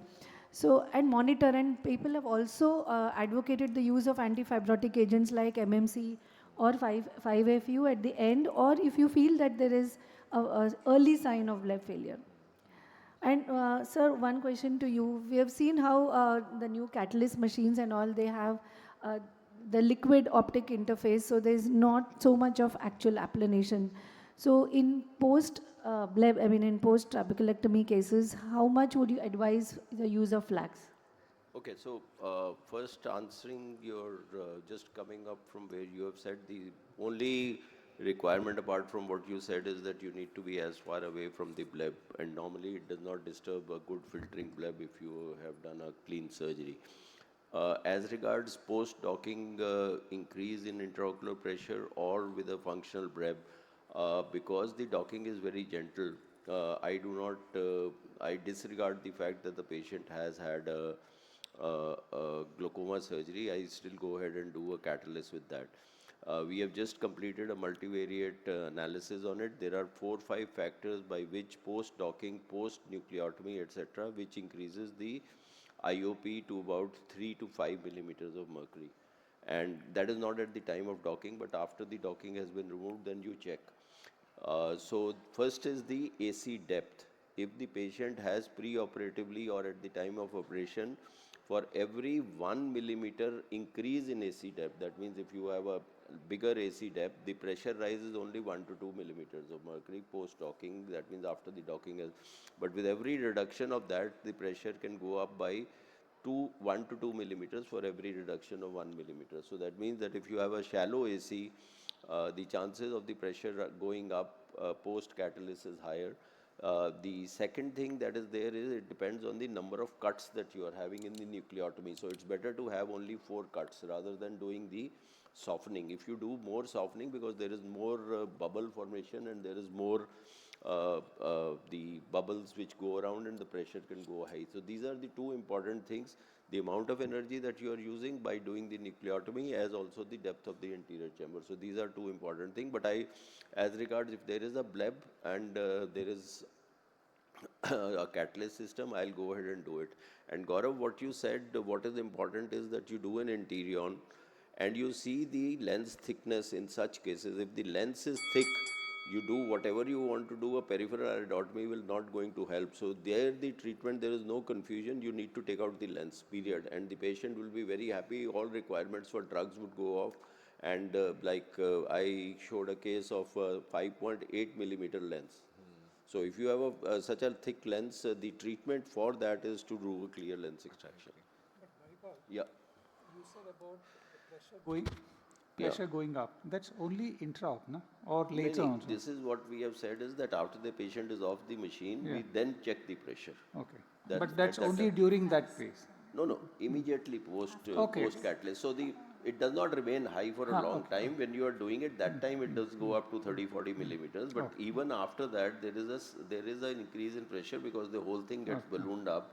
So, and monitor, and people have also advocated the use of antifibrotic agents like MMC or 5FU at the end, or if you feel that there is a early sign of bleb failure. And sir, one question to you. We have seen how the new catalyst machines and all, they have the liquid optic interface, so there is not so much of actual applanation. So in post bleb, in post trabeculectomy cases, how much would you advise the use of flax? Okay, so first answering your, just coming up from where you have said, the only requirement apart from what you said is that you need to be as far away from the bleb, and normally it does not disturb a good filtering bleb if you have done a clean surgery. As regards post-docking increase in intraocular pressure or with a functional bleb, because the docking is very gentle, I disregard the fact that the patient has had a glaucoma surgery. I still go ahead and do a catalyst with that. We have just completed a multivariate analysis on it. There are 4 or 5 factors by which post-docking, post-nucleotomy, etc., which increases the IOP to about 3 to 5 millimeters of mercury. And that is not at the time of docking, but after the docking has been removed, then you check. So first is the AC depth. If the patient has pre-operatively or at the time of operation, for every 1 millimeter increase in AC depth, that means if you have a bigger AC depth, the pressure rises only 1 to 2 millimeters of mercury post-docking, that means after the docking has, but with every reduction of that, the pressure can go up by 1 to 2 millimeters for every reduction of 1 millimeter. So that means that if you have a shallow AC, the chances of the pressure going up post-catalyst is higher. The second thing that is there is it depends on the number of cuts that you are having in the nucleotomy. So it's better to have only 4 cuts rather than doing the softening. If you do more softening, because there is more bubble formation and there is more the bubbles which go around and the pressure can go high. So these are the 2 important things: the amount of energy that you are using by doing the nucleotomy, as also the depth of the anterior chamber. So these are 2 important things. But as regards if there is a bleb and there is a catalyst system, I'll go ahead and do it. And Gaurav, what you said, what is important is that you do an anterion and you see the lens thickness in such cases. If the lens is thick, you do whatever you want to do, a peripheral iridotomy will not going to help. So there the treatment, there is no confusion, you need to take out the lens, period. And the patient will be very happy, all requirements for drugs would go off. And I showed a case of 5.8 millimeter lens. So if you have such a thick lens, the treatment for that is to do a clear lens extraction. But Manipal, Yeah. you said about the pressure going up. That's only intra-op, no? Or later No, on? this is what we have said is that after the patient is off the machine, we then check the pressure. Okay. That- That's that- only during that phase. No, immediately post Okay. catalyst. So it does not remain high for a long time. When you are doing it, that time it does go up to 30-40 millimeters. But even after that, there is an increase in pressure because the whole thing gets ballooned up.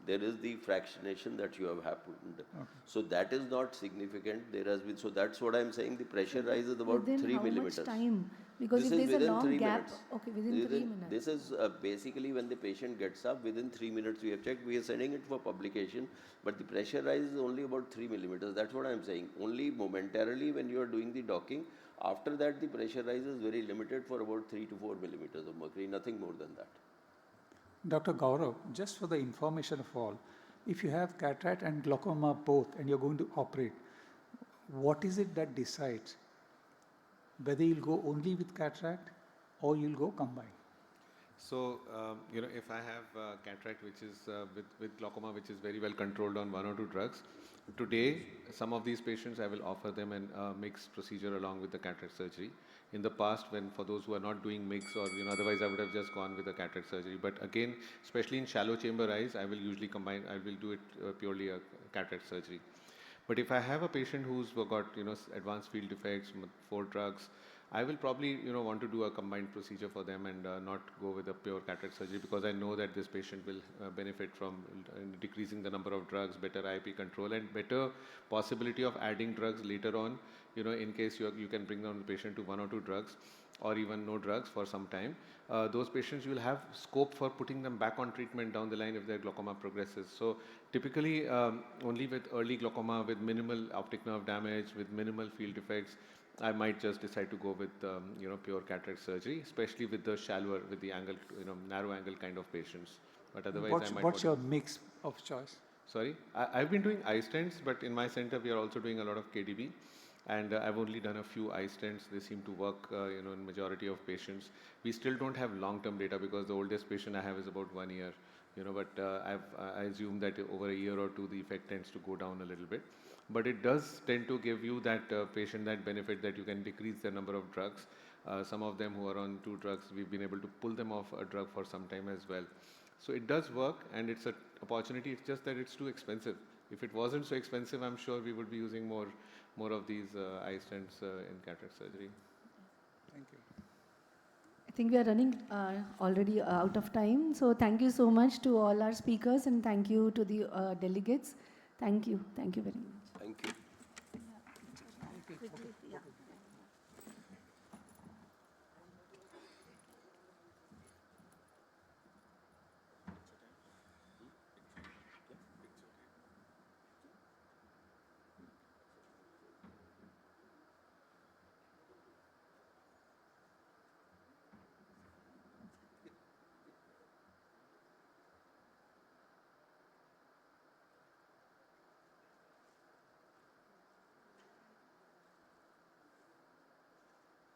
There is the fractionation that you have happened. So that is not significant. There has been, so that's what I'm saying. The pressure rise is about Within 3 how millimeters. much time? Because This if is there's a within long 3 gap, minutes. okay, within 3 minutes. This is basically when the patient gets up, within 3 minutes we have checked. We are sending it for publication, but the pressure rise is only about 3 millimeters. That's what I'm saying. Only momentarily when you are doing the docking. After that, the pressure rise is very limited for about 3 to 4 millimeters of mercury, nothing more than that. Dr. Gaurav, just for the information of all, if you have cataract and glaucoma both and you're going to operate, what is it that decides whether you'll go only with cataract or you'll go combined? So, if I have cataract which is with glaucoma which is very well controlled on one or two drugs, today some of these patients I will offer them a mixed procedure along with the cataract surgery. In the past, when for those who are not doing mix or otherwise I would have just gone with the cataract surgery. But again, especially in shallow chamber eyes, I will usually combine. I will do it purely a cataract surgery. But if I have a patient who's got advanced field defects, 4 drugs, I will probably want to do a combined procedure for them and not go with a pure cataract surgery, because I know that this patient will benefit from decreasing the number of drugs, better IOP control, and better possibility of adding drugs later on. In case you can bring down the patient to 1 or 2 drugs, or even no drugs for some time. Those patients, you will have scope for putting them back on treatment down the line if their glaucoma progresses. So typically, only with early glaucoma, with minimal optic nerve damage, with minimal field defects, I might just decide to go with pure cataract surgery, especially with the shallower, with the angle, narrow angle kind of patients. But otherwise, I might. What's your mix of choice? Sorry, I've been doing eye stents, but in my center we are also doing a lot of KDB, and I've only done a few eye stents. They seem to work, in majority of patients. We still don't have long-term data because the oldest patient I have is about 1 year, but I assume that over a year or two the effect tends to go down a little bit. But it does tend to give you that patient that benefit that you can decrease the number of drugs. Some of them who are on 2 drugs, we've been able to pull them off a drug for some time as well. So it does work, and it's an opportunity. It's just that it's too expensive. If it wasn't so expensive, I'm sure we would be using more of these eye stents in cataract surgery. Thank you. I think we are running already out of time. So thank you so much to all our speakers, and thank you to the delegates. Thank you. Thank you very much. Thank you. Yeah.